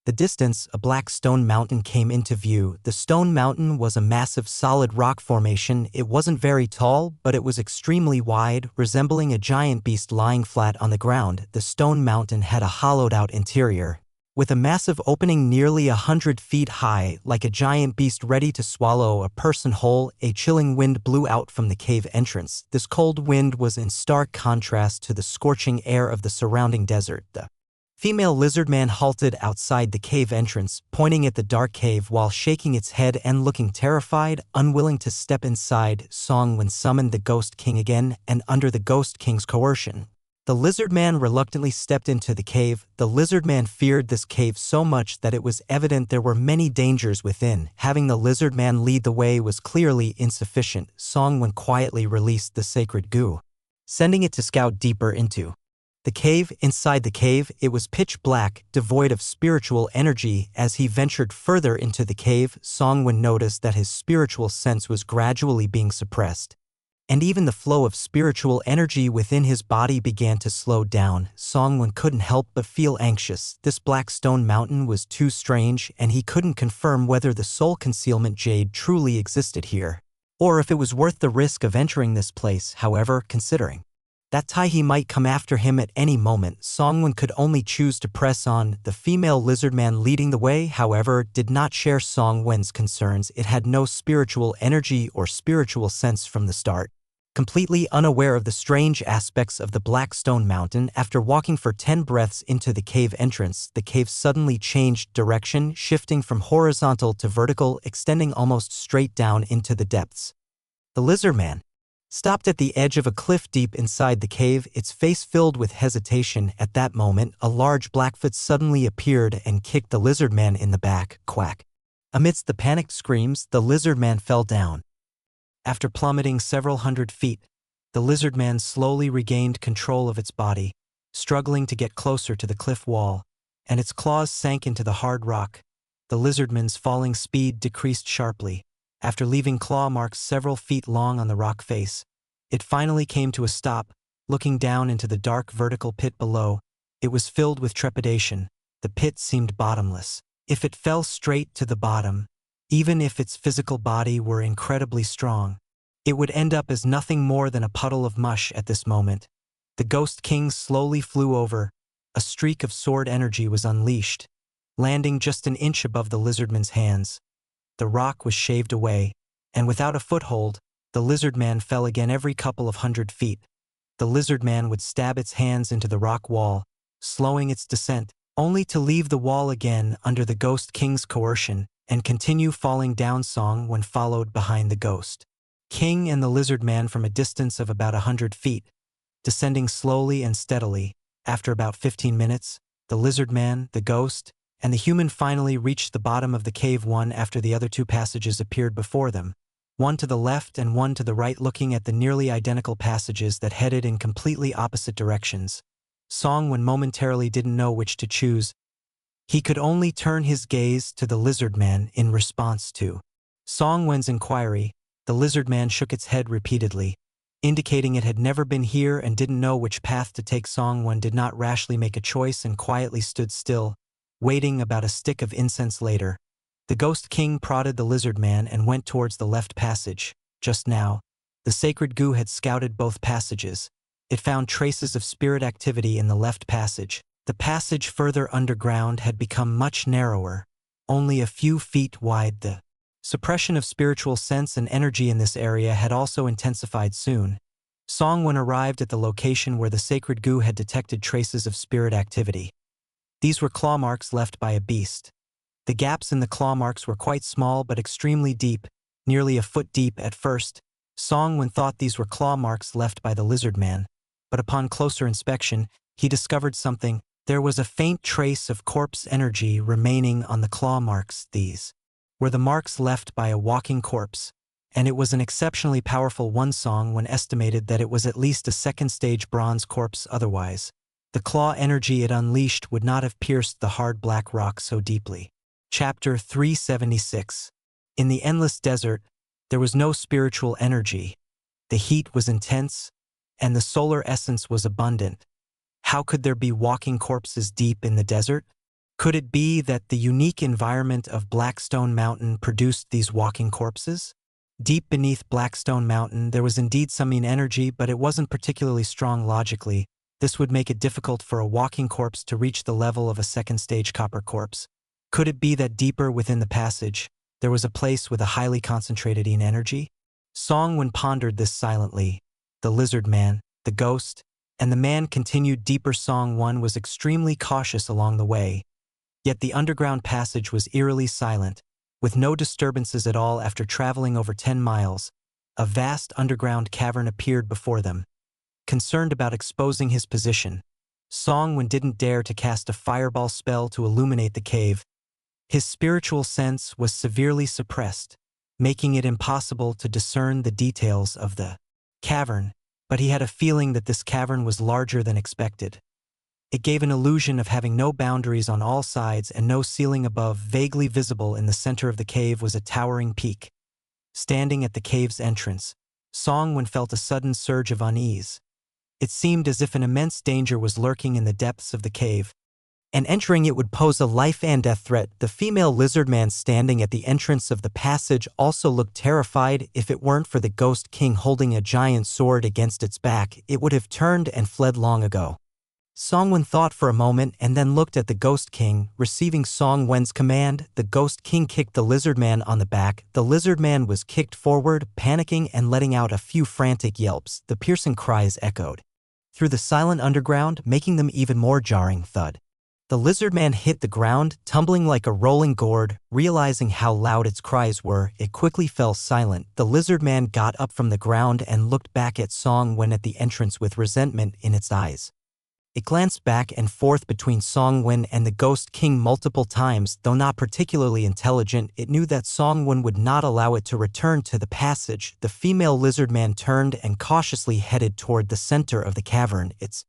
the distance, a black stone mountain came into view. The stone mountain was a massive solid rock formation. It wasn't very tall, but it was extremely wide, resembling a giant beast lying flat on the ground. The stone mountain had a hollowed-out interior, with a massive opening nearly 100 feet high, like a giant beast ready to swallow a person whole. A chilling wind blew out from the cave entrance. This cold wind was in stark contrast to the scorching air of the surrounding desert. The female lizard man halted outside the cave entrance, pointing at the dark cave while shaking its head and looking terrified. Unwilling to step inside, Songwon summoned the Ghost King again, and under the Ghost King's coercion, the lizard man reluctantly stepped into the cave. The lizard man feared this cave so much that it was evident there were many dangers within. Having the lizard man lead the way was clearly insufficient. Songwon quietly released the sacred goo, sending it to scout deeper into the cave. Inside the cave, it was pitch black, devoid of spiritual energy. As he ventured further into the cave, Songwon noticed that his spiritual sense was gradually being suppressed, and even the flow of spiritual energy within his body began to slow down. Songwon couldn't help but feel anxious. This black stone mountain was too strange, and he couldn't confirm whether the soul concealment jade truly existed here, or if it was worth the risk of entering this place. However, considering that Taihe might come after him at any moment, Songwon could only choose to press on. The female lizard man leading the way, however, did not share Songwon's concerns. It had no spiritual energy or spiritual sense from the start. Completely unaware of the strange aspects of the Black Stone Mountain, after walking for 10 breaths into the cave entrance, the cave suddenly changed direction, shifting from horizontal to vertical, extending almost straight down into the depths. The lizard man stopped at the edge of a cliff deep inside the cave, its face filled with hesitation. At that moment, a large Blackfoot suddenly appeared and kicked the lizard man in the back. Quack! Amidst the panicked screams, the lizard man fell down. After plummeting several hundred feet, the lizard man slowly regained control of its body, struggling to get closer to the cliff wall, and its claws sank into the hard rock. The lizardman's falling speed decreased sharply. After leaving claw marks several feet long on the rock face, it finally came to a stop, looking down into the dark vertical pit below. It was filled with trepidation. The pit seemed bottomless. If it fell straight to the bottom, even if its physical body were incredibly strong, it would end up as nothing more than a puddle of mush at this moment. The Ghost King slowly flew over. A streak of sword energy was unleashed, landing just an inch above the lizardman's hands. The rock was shaved away, and without a foothold, the lizard man fell again every couple of 100 feet. The lizard man would stab its hands into the rock wall, slowing its descent, only to leave the wall again under the Ghost King's coercion and continue falling down. Songwon followed behind the Ghost King and the lizard man from a distance of about 100 feet, descending slowly and steadily. After about 15 minutes, the lizard man, the ghost, and the human finally reached the bottom of the cave. One after the other, 2 passages appeared before them, one to the left and one to the right. Looking at the nearly identical passages that headed in completely opposite directions, Songwon momentarily didn't know which to choose. He could only turn his gaze to the lizard man. In response to Songwon's inquiry, the lizard man shook its head repeatedly, indicating it had never been here and didn't know which path to take. Songwon did not rashly make a choice and quietly stood still, waiting. About a stick of incense later, the Ghost King prodded the lizard man and went towards the left passage. Just now, the sacred goo had scouted both passages. It found traces of spirit activity in the left passage. The passage further underground had become much narrower, only a few feet wide. The suppression of spiritual sense and energy in this area had also intensified. Soon, Songwon arrived at the location where the sacred goo had detected traces of spirit activity. These were claw marks left by a beast. The gaps in the claw marks were quite small but extremely deep, nearly a foot deep at first. Song-Wen thought these were claw marks left by the lizard man, but upon closer inspection, he discovered something. There was a faint trace of corpse energy remaining on the claw marks. These were the marks left by a walking corpse, and it was an exceptionally powerful one. Song-Wen estimated that it was at least a second-stage bronze corpse otherwise. The claw energy it unleashed would not have pierced the hard black rock so deeply. Chapter 376. In the endless desert, there was no spiritual energy. The heat was intense, and the solar essence was abundant. How could there be walking corpses deep in the desert? Could it be that the unique environment of Blackstone Mountain produced these walking corpses? Deep beneath Blackstone Mountain, there was indeed some energy, but it wasn't particularly strong logically. This would make it difficult for a walking corpse to reach the level of a second-stage copper corpse. Could it be that deeper within the passage, there was a place with a highly concentrated energy? Song-Wen pondered this silently. The lizard man, the ghost, and the man continued deeper. Song-Wen was extremely cautious along the way. Yet the underground passage was eerily silent, with no disturbances at all. After traveling over 10 miles, a vast underground cavern appeared before them. Concerned about exposing his position, Song-Wen didn't dare to cast a fireball spell to illuminate the cave. His spiritual sense was severely suppressed, making it impossible to discern the details of the cavern, but he had a feeling that this cavern was larger than expected. It gave an illusion of having no boundaries on all sides and no ceiling above. Vaguely visible in the center of the cave was a towering peak. Standing at the cave's entrance, Song-Wen felt a sudden surge of unease. It seemed as if an immense danger was lurking in the depths of the cave, and entering it would pose a life-and-death threat. The female lizard man standing at the entrance of the passage also looked terrified. If it weren't for the Ghost King holding a giant sword against its back, it would have turned and fled long ago. Song-Wen thought for a moment and then looked at the Ghost King. Receiving Song-Wen's command, the Ghost King kicked the lizard man on the back. The lizard man was kicked forward, panicking and letting out a few frantic yelps. The piercing cries echoed through the silent underground, making them even more jarring. Thud. The lizard man hit the ground, tumbling like a rolling gourd. Realizing how loud its cries were, it quickly fell silent. The lizard man got up from the ground and looked back at Song-Wen at the entrance with resentment in its eyes. It glanced back and forth between Song-Wen and the Ghost King multiple times. Though not particularly intelligent, it knew that Song-Wen would not allow it to return to the passage. The female lizard man turned and cautiously headed toward the center of the cavern. Its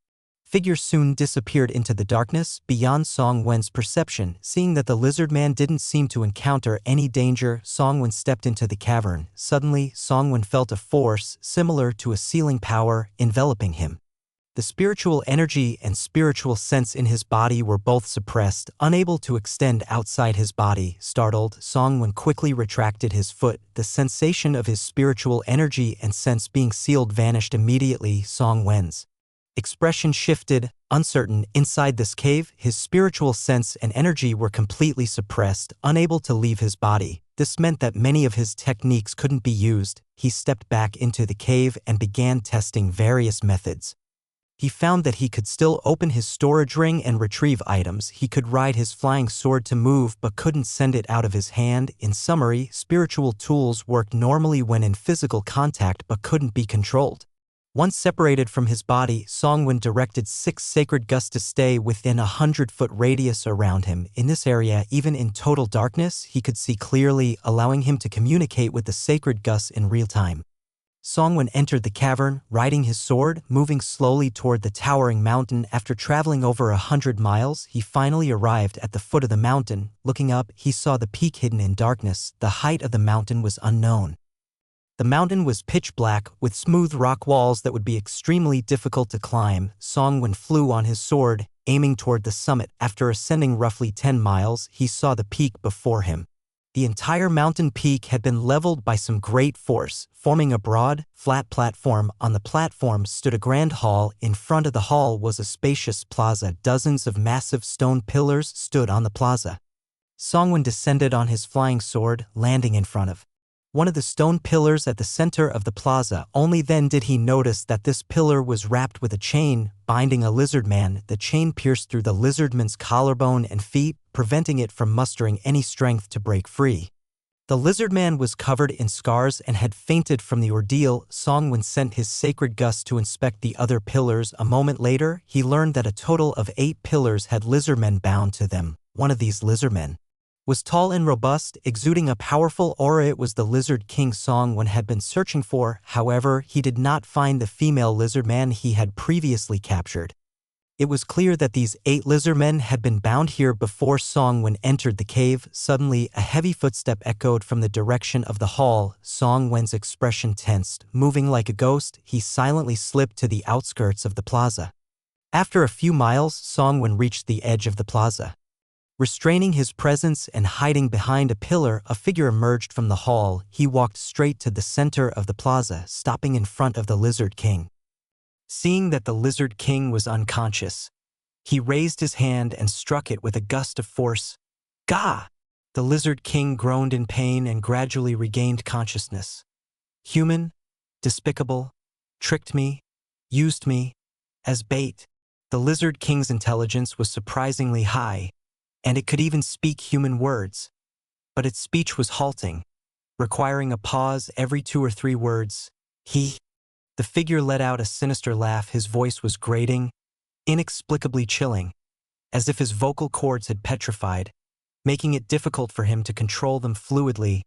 figure soon disappeared into the darkness beyond Song-Wen's perception. Seeing that the lizard man didn't seem to encounter any danger, Song-Wen stepped into the cavern. Suddenly, Song-Wen felt a force similar to a sealing power enveloping him. The spiritual energy and spiritual sense in his body were both suppressed, unable to extend outside his body. Startled, Song-Wen quickly retracted his foot. The sensation of his spiritual energy and sense being sealed vanished immediately. Song-Wen's expression shifted, uncertain. Inside this cave, his spiritual sense and energy were completely suppressed, unable to leave his body. This meant that many of his techniques couldn't be used. He stepped back into the cave and began testing various methods. He found that he could still open his storage ring and retrieve items. He could ride his flying sword to move but couldn't send it out of his hand. In summary, spiritual tools worked normally when in physical contact but couldn't be controlled. Once separated from his body, Song-Wen directed 6 sacred gusts to stay within a 100-foot radius around him. In this area, even in total darkness, he could see clearly, allowing him to communicate with the sacred gusts in real time. Song-Wen entered the cavern, riding his sword, moving slowly toward the towering mountain. After traveling over 100 miles, he finally arrived at the foot of the mountain. Looking up, he saw the peak hidden in darkness. The height of the mountain was unknown. The mountain was pitch black, with smooth rock walls that would be extremely difficult to climb. Song-Wen flew on his sword, aiming toward the summit. After ascending roughly 10 miles, he saw the peak before him. The entire mountain peak had been leveled by some great force, forming a broad, flat platform. On the platform stood a grand hall. In front of the hall was a spacious plaza. Dozens of massive stone pillars stood on the plaza. Song-Wen descended on his flying sword, landing in front of one of the stone pillars at the center of the plaza. Only then did he notice that this pillar was wrapped with a chain, binding a lizard man. The chain pierced through the lizard man's collarbone and feet, preventing it from mustering any strength to break free. The lizard man was covered in scars and had fainted from the ordeal. Songwon sent his sacred gust to inspect the other pillars. A moment later, he learned that a total of 8 pillars had lizardmen bound to them. One of these lizardmen was tall and robust, exuding a powerful aura. It was the Lizard King Songwon had been searching for. However, he did not find the female lizardman he had previously captured. It was clear that these 8 lizardmen had been bound here before Songwon entered the cave. Suddenly, a heavy footstep echoed from the direction of the hall. Songwon's expression tensed. Moving like a ghost, he silently slipped to the outskirts of the plaza. After a few miles, Songwon reached the edge of the plaza. Restraining his presence and hiding behind a pillar, a figure emerged from the hall. He walked straight to the center of the plaza, stopping in front of the Lizard King. Seeing that the Lizard King was unconscious, he raised his hand and struck it with a gust of force. Gah! The Lizard King groaned in pain and gradually regained consciousness. Human, despicable, tricked me, used me as bait. The Lizard King's intelligence was surprisingly high, and it could even speak human words. But its speech was halting, requiring a pause every 2 or 3 words. The figure let out a sinister laugh. His voice was grating, inexplicably chilling, as if his vocal cords had petrified, making it difficult for him to control them fluidly.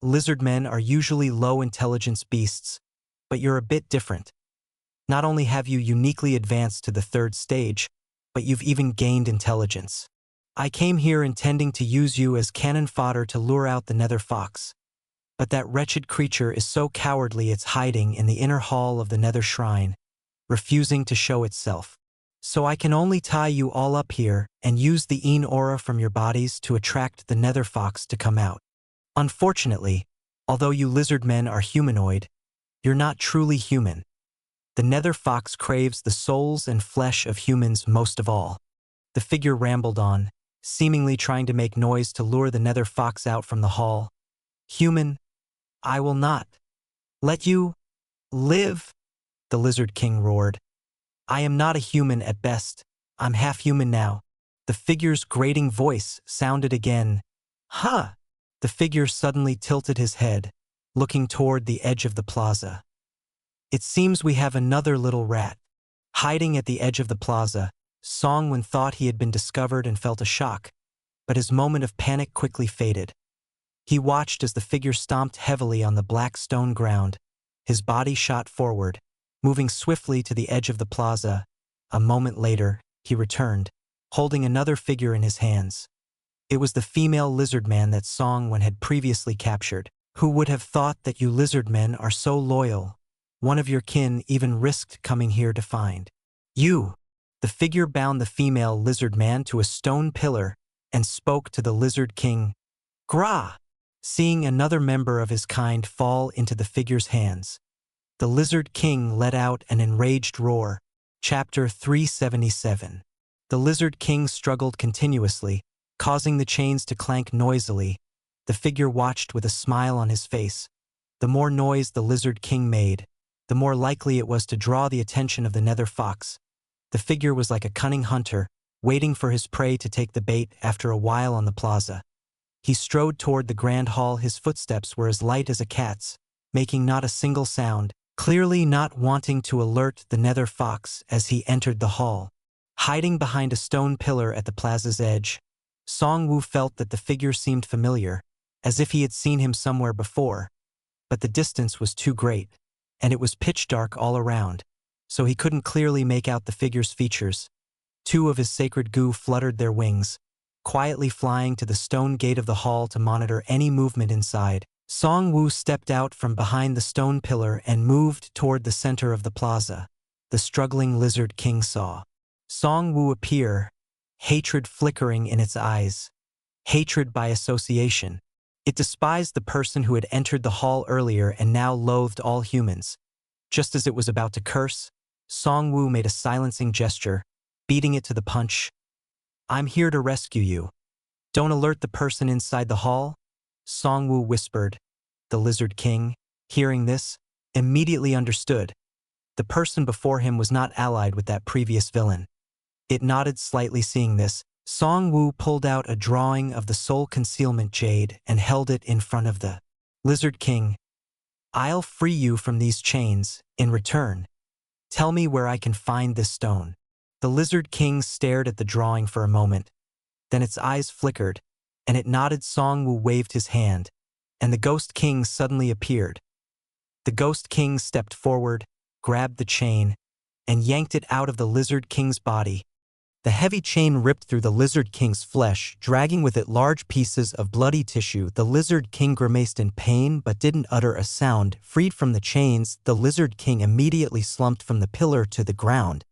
Lizardmen are usually low-intelligence beasts, but you're a bit different. Not only have you uniquely advanced to the 3rd stage, but you've even gained intelligence. I came here intending to use you as cannon fodder to lure out the Nether Fox. But that wretched creature is so cowardly it's hiding in the inner hall of the Nether Shrine, refusing to show itself. So I can only tie you all up here and use the Een aura from your bodies to attract the Nether Fox to come out. Unfortunately, although you lizardmen are humanoid, you're not truly human. The Nether Fox craves the souls and flesh of humans most of all. The figure rambled on, seemingly trying to make noise to lure the Nether Fox out from the hall. Human, I will not let you live, the Lizard King roared. I am not a human at best. I'm half human now. The figure's grating voice sounded again. Huh! The figure suddenly tilted his head, looking toward the edge of the plaza. It seems we have another little rat. Hiding at the edge of the plaza, Songwon thought he had been discovered and felt a shock, but his moment of panic quickly faded. He watched as the figure stomped heavily on the black stone ground. His body shot forward, moving swiftly to the edge of the plaza. A moment later, he returned, holding another figure in his hands. It was the female lizardman that Songwon had previously captured. Who would have thought that you lizardmen are so loyal? One of your kin even risked coming here to find you. The figure bound the female lizardman to a stone pillar and spoke to the Lizard King. Gra! Seeing another member of his kind fall into the figure's hands, the Lizard King let out an enraged roar. Chapter 377. The Lizard King struggled continuously, causing the chains to clank noisily. The figure watched with a smile on his face. The more noise the Lizard King made, the more likely it was to draw the attention of the Nether Fox. The figure was like a cunning hunter, waiting for his prey to take the bait. After a while on the plaza, he strode toward the grand hall. His footsteps were as light as a cat's, making not a single sound, clearly not wanting to alert the Nether Fox as he entered the hall. Hiding behind a stone pillar at the plaza's edge, Songwoo felt that the figure seemed familiar, as if he had seen him somewhere before. But the distance was too great, and it was pitch dark all around, so he couldn't clearly make out the figure's features. 2 of his sacred goo fluttered their wings, quietly flying to the stone gate of the hall to monitor any movement inside. Songwoo stepped out from behind the stone pillar and moved toward the center of the plaza. The struggling Lizard King saw Songwoo appear, hatred flickering in its eyes. Hatred by association. It despised the person who had entered the hall earlier and now loathed all humans. Just as it was about to curse, Songwoo made a silencing gesture, beating it to the punch. I'm here to rescue you. Don't alert the person inside the hall, Songwoo whispered. The Lizard King, hearing this, immediately understood. The person before him was not allied with that previous villain. It nodded slightly, seeing this, Song Wu pulled out a drawing of the soul concealment jade and held it in front of the Lizard King. I'll free you from these chains. In return, tell me where I can find this stone. The Lizard King stared at the drawing for a moment. Then its eyes flickered, and it nodded. Song Wu waved his hand, and the Ghost King suddenly appeared. The Ghost King stepped forward, grabbed the chain, and yanked it out of the Lizard King's body. The heavy chain ripped through the Lizard King's flesh, dragging with it large pieces of bloody tissue. The Lizard King grimaced in pain but didn't utter a sound. Freed from the chains, the Lizard King immediately slumped from the pillar to the ground.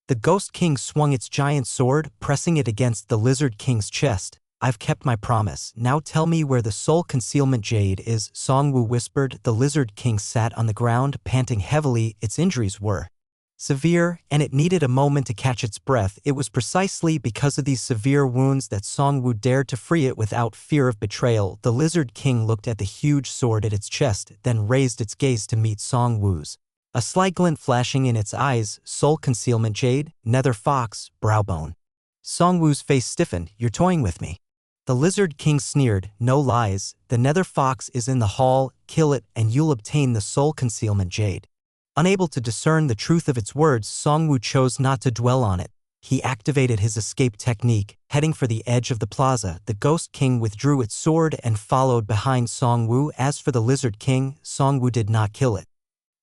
The Ghost King swung its giant sword, pressing it against the Lizard King's chest. I've kept my promise. Now tell me where the soul concealment jade is, Song Wu whispered. The Lizard King sat on the ground, panting heavily. Its injuries were severe, and it needed a moment to catch its breath. It was precisely because of these severe wounds that Song Wu dared to free it without fear of betrayal. The Lizard King looked at the huge sword at its chest, then raised its gaze to meet Song Wu's. A slight glint flashing in its eyes. Soul concealment jade, nether fox, browbone. Song Wu's face stiffened. You're toying with me. The Lizard King sneered. No lies. The nether fox is in the hall. Kill it, and you'll obtain the soul concealment jade. Unable to discern the truth of its words, Song Wu chose not to dwell on it. He activated his escape technique, heading for the edge of the plaza. The Ghost King withdrew its sword and followed behind Song Wu. As for the Lizard King, Song Wu did not kill it.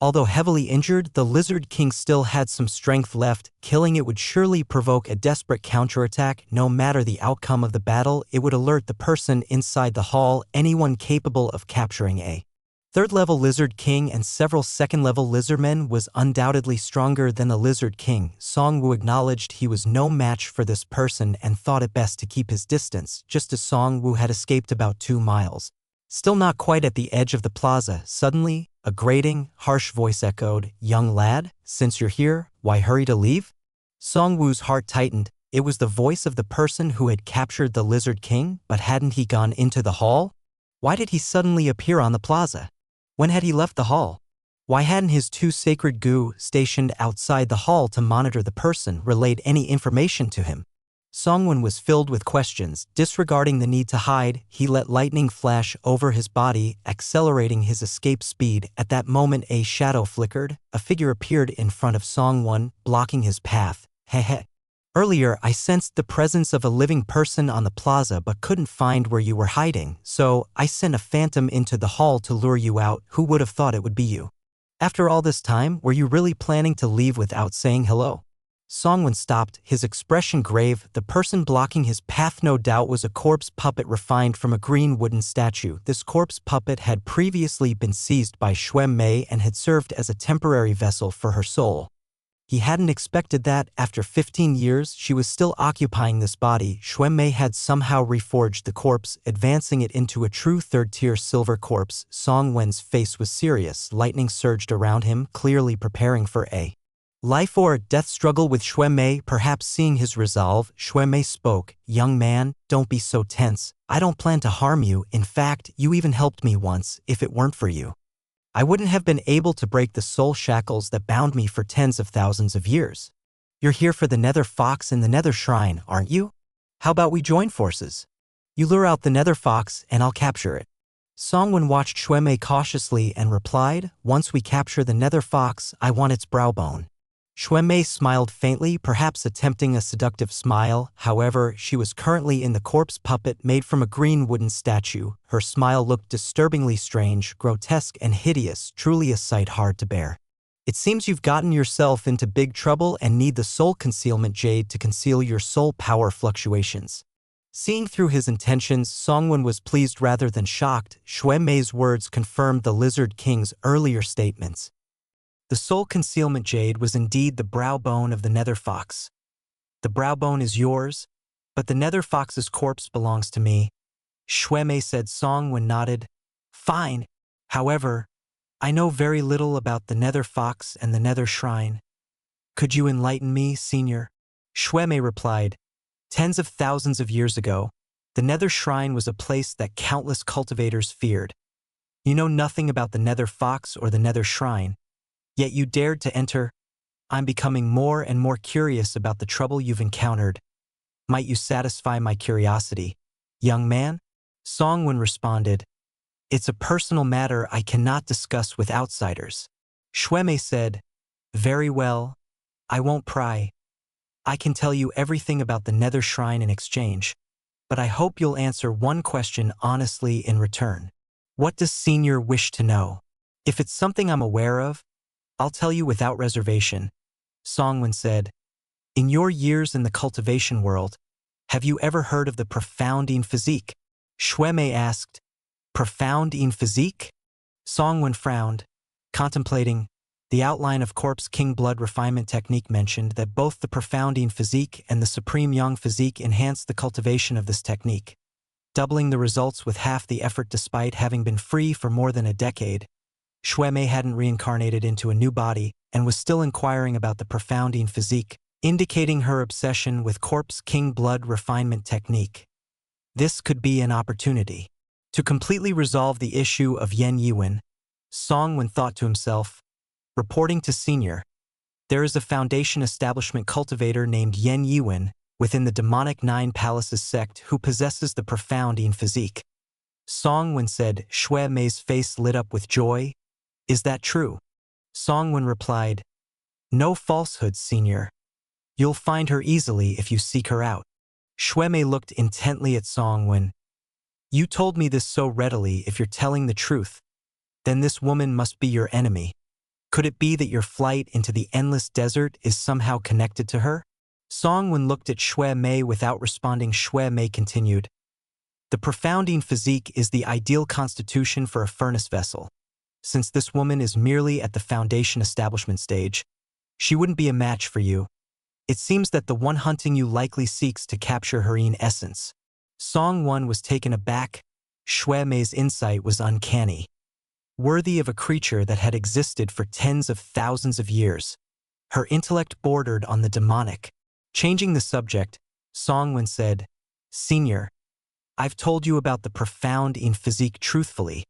Although heavily injured, the Lizard King still had some strength left. Killing it would surely provoke a desperate counterattack. No matter the outcome of the battle, it would alert the person inside the hall, anyone capable of capturing a third-level Lizard King and several second-level lizardmen was undoubtedly stronger than the Lizard King. Song Wu acknowledged he was no match for this person and thought it best to keep his distance. Just as Song Wu had escaped about 2 miles. Still not quite at the edge of the plaza, suddenly, a grating, harsh voice echoed, "Young lad, since you're here, why hurry to leave?" Song Wu's heart tightened. It was the voice of the person who had captured the Lizard King, but hadn't he gone into the hall? Why did he suddenly appear on the plaza? When had he left the hall? Why hadn't his 2 sacred gu stationed outside the hall to monitor the person, relayed any information to him? Songwon was filled with questions. Disregarding the need to hide, he let lightning flash over his body, accelerating his escape speed. At that moment, a shadow flickered. A figure appeared in front of Songwon, blocking his path. Heh. Earlier, I sensed the presence of a living person on the plaza but couldn't find where you were hiding, so I sent a phantom into the hall to lure you out. Who would have thought it would be you? After all this time, were you really planning to leave without saying hello? Songwon stopped, his expression grave. The person blocking his path no doubt was a corpse puppet refined from a green wooden statue. This corpse puppet had previously been seized by Xuan Mei and had served as a temporary vessel for her soul. He hadn't expected that, after 15 years, she was still occupying this body. Xuan Mei had somehow reforged the corpse, advancing it into a true third-tier silver corpse. Song Wen's face was serious. Lightning surged around him, clearly preparing for a life or death struggle with Xuan Mei. Perhaps seeing his resolve, Xuan Mei spoke. "Young man, don't be so tense. I don't plan to harm you. In fact, you even helped me once. If it weren't for you, I wouldn't have been able to break the soul shackles that bound me for tens of thousands of years. You're here for the Nether Fox and the Nether Shrine, aren't you? How about we join forces? You lure out the Nether Fox and I'll capture it." Songwon watched Xuan Mei cautiously and replied, "Once we capture the Nether Fox, I want its browbone." Xuan Mei smiled faintly, perhaps attempting a seductive smile. However, she was currently in the corpse puppet made from a green wooden statue. Her smile looked disturbingly strange, grotesque and hideous, truly a sight hard to bear. "It seems you've gotten yourself into big trouble and need the soul concealment jade to conceal your soul power fluctuations." Seeing through his intentions, Songwon was pleased rather than shocked. Xuan Mei's words confirmed the Lizard King's earlier statements. The soul concealment jade was indeed the browbone of the Nether Fox. "The browbone is yours, but the Nether Fox's corpse belongs to me," Xuan Mei said. Songwon nodded. "Fine. However, I know very little about the Nether Fox and the Nether Shrine. Could you enlighten me, Senior?" Xuan Mei replied. "Tens of thousands of years ago, the Nether Shrine was a place that countless cultivators feared. You know nothing about the Nether Fox or the Nether Shrine, yet you dared to enter. I'm becoming more and more curious about the trouble you've encountered. Might you satisfy my curiosity, young man? Songwon responded, It's a personal matter I cannot discuss with outsiders. Shuemei said, Very well, I won't pry. I can tell you everything about the Nether Shrine in exchange, but I hope you'll answer one question honestly in return. What does Senior wish to know? If it's something I'm aware of, I'll tell you without reservation. Songwon said, In your years in the cultivation world, have you ever heard of the profounding physique? Shuemei asked, Profounding physique? Songwon frowned, contemplating. The outline of Corpse King blood refinement technique mentioned that both the profounding physique and the supreme yang physique enhanced the cultivation of this technique, doubling the results with half the effort despite having been free for more than a decade. Shuemei hadn't reincarnated into a new body and was still inquiring about the profounding physique, indicating her obsession with Corpse King blood refinement technique. This could be an opportunity. To completely resolve the issue of Yen Yiwen, Songwon thought to himself, Reporting to Senior, there is a foundation establishment cultivator named Yen Yiwen within the demonic Nine Palaces sect who possesses the profounding physique. Songwon said. Shuemei's face lit up with joy. Is that true? Songwon replied, No falsehoods, Senior. You'll find her easily if you seek her out. Shuemei looked intently at Songwon. You told me this so readily. If you're telling the truth, then this woman must be your enemy. Could it be that your flight into the endless desert is somehow connected to her? Songwon looked at Shuemei without responding. Shuemei continued, The profounding physique is the ideal constitution for a furnace vessel. Since this woman is merely at the foundation establishment stage, she wouldn't be a match for you. It seems that the one hunting you likely seeks to capture her in essence. Songwon was taken aback. Shuemei's insight was uncanny, worthy of a creature that had existed for tens of thousands of years. Her intellect bordered on the demonic. Changing the subject, Songwon said, Senior, I've told you about the profound in physique truthfully.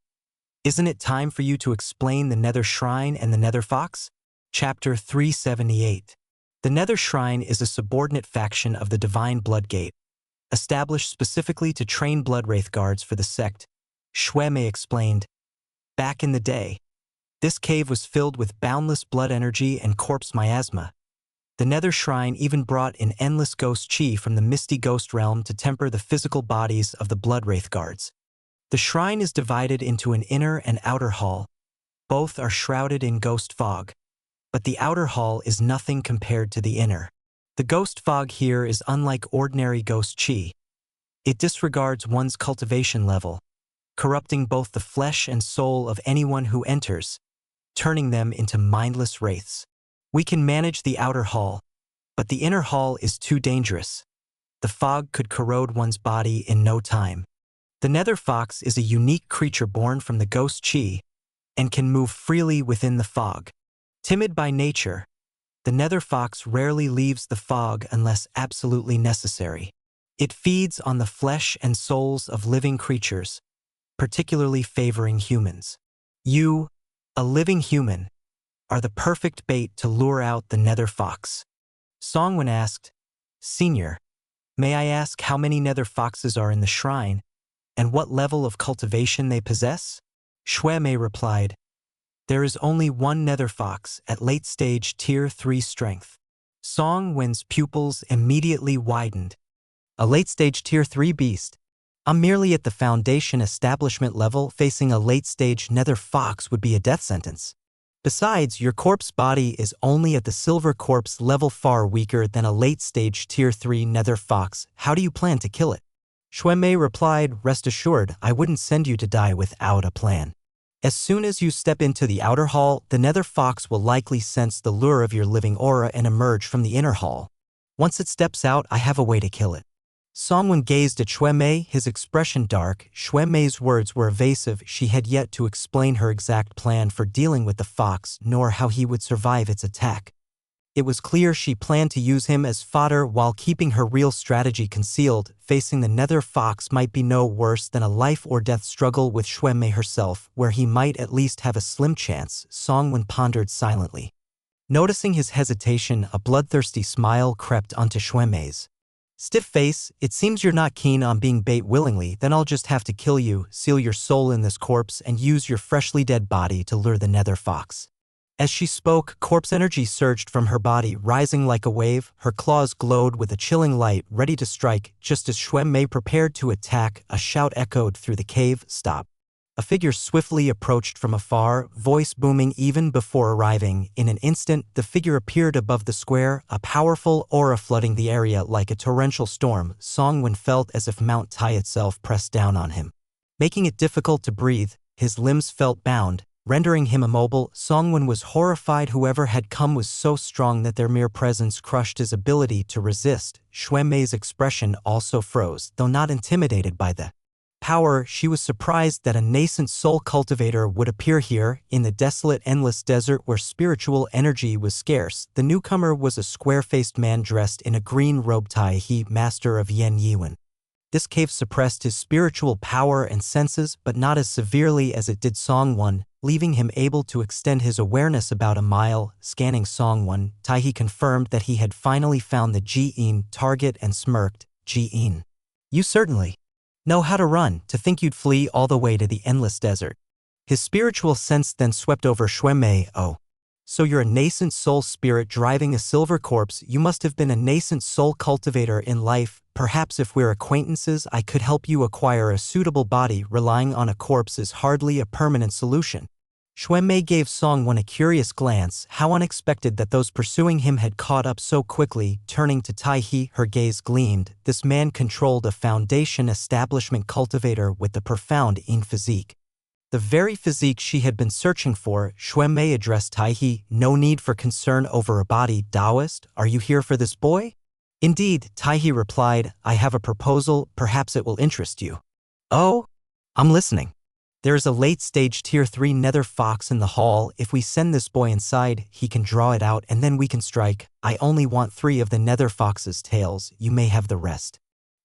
Isn't it time for you to explain the Nether Shrine and the Nether Fox? Chapter 378. The Nether Shrine is a subordinate faction of the Divine Blood Gate, established specifically to train blood wraith guards for the sect. Shuemei explained, Back in the day, this cave was filled with boundless blood energy and corpse miasma. The Nether Shrine even brought in endless ghost chi from the misty ghost realm to temper the physical bodies of the blood wraith guards. The shrine is divided into an inner and outer hall. Both are shrouded in ghost fog, but the outer hall is nothing compared to the inner. The ghost fog here is unlike ordinary ghost chi. It disregards one's cultivation level, corrupting both the flesh and soul of anyone who enters, turning them into mindless wraiths. We can manage the outer hall, but the inner hall is too dangerous. The fog could corrode one's body in no time. The Nether Fox is a unique creature born from the ghost chi and can move freely within the fog. Timid by nature, the Nether Fox rarely leaves the fog unless absolutely necessary. It feeds on the flesh and souls of living creatures, particularly favoring humans. You, a living human, are the perfect bait to lure out the Nether Fox. Songwon asked, Senior, may I ask how many Nether Foxes are in the shrine, and what level of cultivation they possess? Shuemei replied, There is only one Nether Fox at late stage Tier 3 strength. Songwon's pupils immediately widened. A late stage Tier 3 beast. I'm merely at the foundation establishment level. Facing a late-stage Nether Fox would be a death sentence. Besides, your corpse body is only at the Silver Corpse level, far weaker than a late-stage Tier 3 Nether Fox. How do you plan to kill it? Shuemei replied, Rest assured, I wouldn't send you to die without a plan. As soon as you step into the outer hall, the Nether Fox will likely sense the lure of your living aura and emerge from the inner hall. Once it steps out, I have a way to kill it. Songwon gazed at Shuemei, his expression dark. Shuemei's words were evasive. She had yet to explain her exact plan for dealing with the fox, nor how he would survive its attack. It was clear she planned to use him as fodder while keeping her real strategy concealed. Facing the Nether Fox might be no worse than a life-or-death struggle with Shuemei herself, where he might at least have a slim chance. Songwon pondered silently. Noticing his hesitation, a bloodthirsty smile crept onto Shuemei's Stiff face, it seems you're not keen on being bait willingly, then I'll just have to kill you, seal your soul in this corpse, and use your freshly dead body to lure the nether fox. As she spoke, corpse energy surged from her body, rising like a wave. Her claws glowed with a chilling light, ready to strike. Just as Xuanmei prepared to attack, a shout echoed through the cave, "Stop!" A figure swiftly approached from afar, voice booming even before arriving. In an instant, the figure appeared above the square, a powerful aura flooding the area like a torrential storm. Songwen felt as if Mount Tai itself pressed down on him, making it difficult to breathe. His limbs felt bound, rendering him immobile. Songwen was horrified. Whoever had come was so strong that their mere presence crushed his ability to resist. Xuanmei's expression also froze, though not intimidated by the power. She was surprised that a nascent soul cultivator would appear here, in the desolate, endless desert where spiritual energy was scarce. The newcomer was a square-faced man dressed in a green robe. Tai He, master of Yen Yiwen. This cave suppressed his spiritual power and senses, but not as severely as it did Songwon, leaving him able to extend his awareness about a mile. Scanning Songwon, Tai He confirmed that he had finally found the Ji-in target and smirked. Ji-in, you certainly know how to run. To think you'd flee all the way to the endless desert. His spiritual sense then swept over Xuanmei. Oh, so you're a nascent soul spirit driving a silver corpse. You must have been a nascent soul cultivator in life. Perhaps if we're acquaintances, I could help you acquire a suitable body. Relying on a corpse is hardly a permanent solution. Xuanmei gave Songwon a curious glance. How unexpected that those pursuing him had caught up so quickly. Turning to Tai He, her gaze gleamed. This man controlled a foundation establishment cultivator with the profound Yin physique. The very physique she had been searching for. Xuanmei addressed Tai He. No need for concern over a body. Taoist, are you here for this boy? Indeed, Tai He replied. I have a proposal. Perhaps it will interest you. Oh? I'm listening. There is a late-stage Tier 3 nether fox in the hall. If we send this boy inside, he can draw it out and then we can strike. I only want 3 of the nether fox's tails. You may have the rest.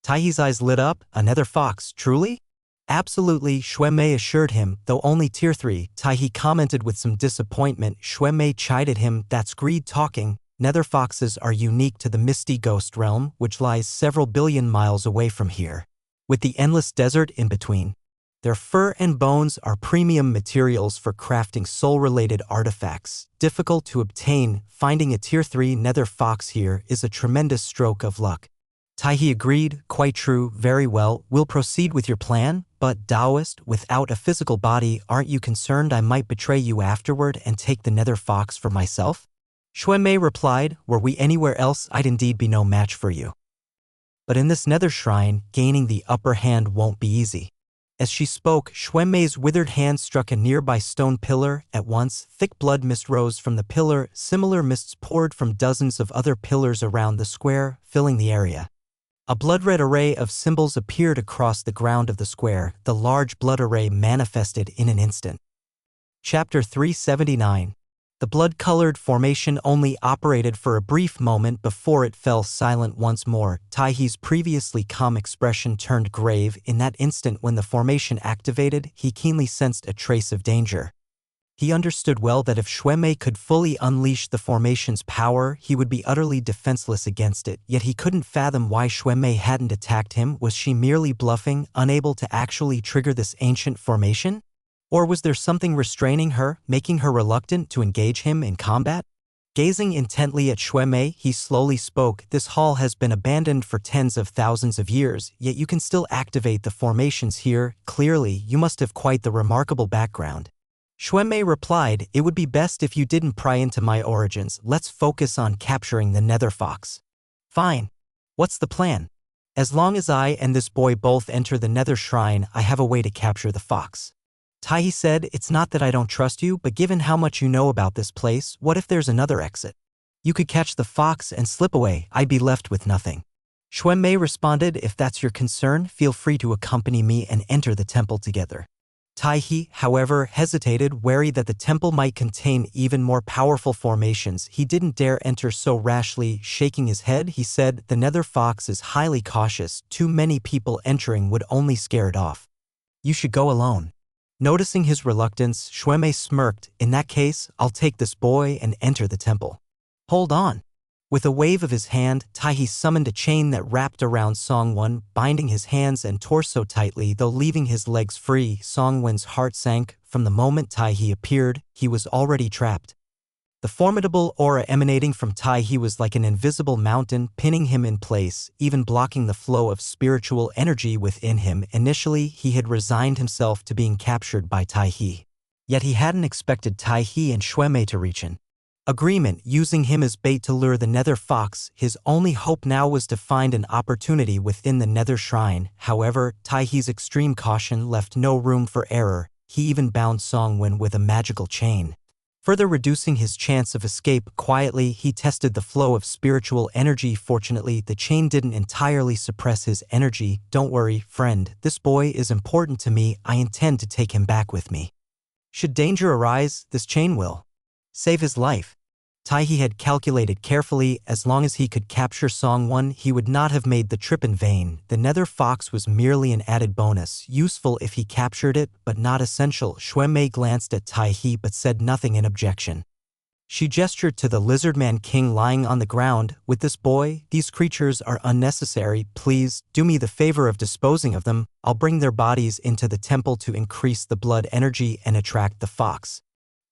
Tai He's eyes lit up. A nether fox, truly? Absolutely, Xuanmei assured him, though only Tier 3. Tai He commented with some disappointment. Xuanmei chided him. That's greed talking. Nether foxes are unique to the misty ghost realm, which lies several billion miles away from here, with the endless desert in between. Their fur and bones are premium materials for crafting soul-related artifacts. Difficult to obtain, finding a Tier 3 nether fox here is a tremendous stroke of luck. Tai He agreed. Quite true. Very well, we'll proceed with your plan. But Taoist, without a physical body, aren't you concerned I might betray you afterward and take the nether fox for myself? Xuanmei replied, were we anywhere else, I'd indeed be no match for you. But in this nether shrine, gaining the upper hand won't be easy. As she spoke, Xuanmei's withered hand struck a nearby stone pillar. At once, thick blood mist rose from the pillar. Similar mists poured from dozens of other pillars around the square, filling the area. A blood-red array of symbols appeared across the ground of the square. The large blood array manifested in an instant. Chapter 379. The blood-colored formation only operated for a brief moment before it fell silent once more. Tai He's previously calm expression turned grave. In that instant when the formation activated, he keenly sensed a trace of danger. He understood well that if Xuanmei could fully unleash the formation's power, he would be utterly defenseless against it. Yet he couldn't fathom why Xuanmei hadn't attacked him. Was she merely bluffing, unable to actually trigger this ancient formation? Or was there something restraining her, making her reluctant to engage him in combat? Gazing intently at Xuanmei, he slowly spoke. This hall has been abandoned for tens of thousands of years, yet you can still activate the formations here. Clearly, you must have quite the remarkable background. Xuanmei replied, it would be best if you didn't pry into my origins. Let's focus on capturing the nether fox. Fine. What's the plan? As long as I and this boy both enter the nether shrine, I have a way to capture the fox. Tai He said, it's not that I don't trust you, but given how much you know about this place, what if there's another exit? You could catch the fox and slip away. I'd be left with nothing. Xuanmei responded, if that's your concern, feel free to accompany me and enter the temple together. Tai He, however, hesitated, wary that the temple might contain even more powerful formations. He didn't dare enter so rashly. Shaking his head, he said, the nether fox is highly cautious. Too many people entering would only scare it off. You should go alone. Noticing his reluctance, Xuanmei smirked. In that case, I'll take this boy and enter the temple. Hold on. With a wave of his hand, Taihe summoned a chain that wrapped around Songwon, binding his hands and torso tightly though leaving his legs free. Songwon's heart sank. From the moment Taihe appeared, he was already trapped. The formidable aura emanating from Taihe was like an invisible mountain, pinning him in place, even blocking the flow of spiritual energy within him. Initially, he had resigned himself to being captured by Taihe. Yet he hadn't expected Taihe and Xuemei to reach an agreement, using him as bait to lure the Nether Fox. His only hope now was to find an opportunity within the Nether Shrine. However, Taihe's extreme caution left no room for error. He even bound Songwon with a magical chain, further reducing his chance of escape. Quietly, he tested the flow of spiritual energy. Fortunately, the chain didn't entirely suppress his energy. "Don't worry, friend. This boy is important to me. I intend to take him back with me. Should danger arise, this chain will save his life." Taihe had calculated carefully. As long as he could capture Songwon, he would not have made the trip in vain. The Nether Fox was merely an added bonus, useful if he captured it, but not essential. Xuemei glanced at Taihe but said nothing in objection. She gestured to the Lizardman King lying on the ground. "With this boy, these creatures are unnecessary. Please, do me the favor of disposing of them. I'll bring their bodies into the temple to increase the blood energy and attract the fox."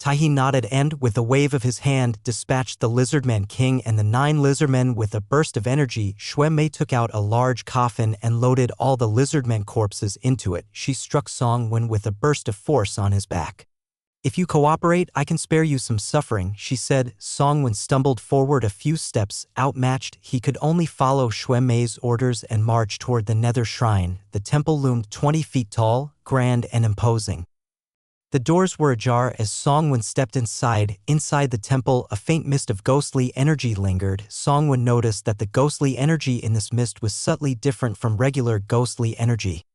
Taihe nodded and, with a wave of his hand, dispatched the Lizardman King and the 9 lizardmen. With a burst of energy, Xuemei took out a large coffin and loaded all the lizardmen corpses into it. She struck Songwon with a burst of force on his back. "If you cooperate, I can spare you some suffering," she said. Songwon stumbled forward a few steps. Outmatched, he could only follow Xuemei's orders and march toward the Nether Shrine. The temple loomed 20 feet tall, grand and imposing. The doors were ajar as Songwon stepped inside. Inside the temple, a faint mist of ghostly energy lingered. Songwon noticed that the ghostly energy in this mist was subtly different from regular ghostly energy.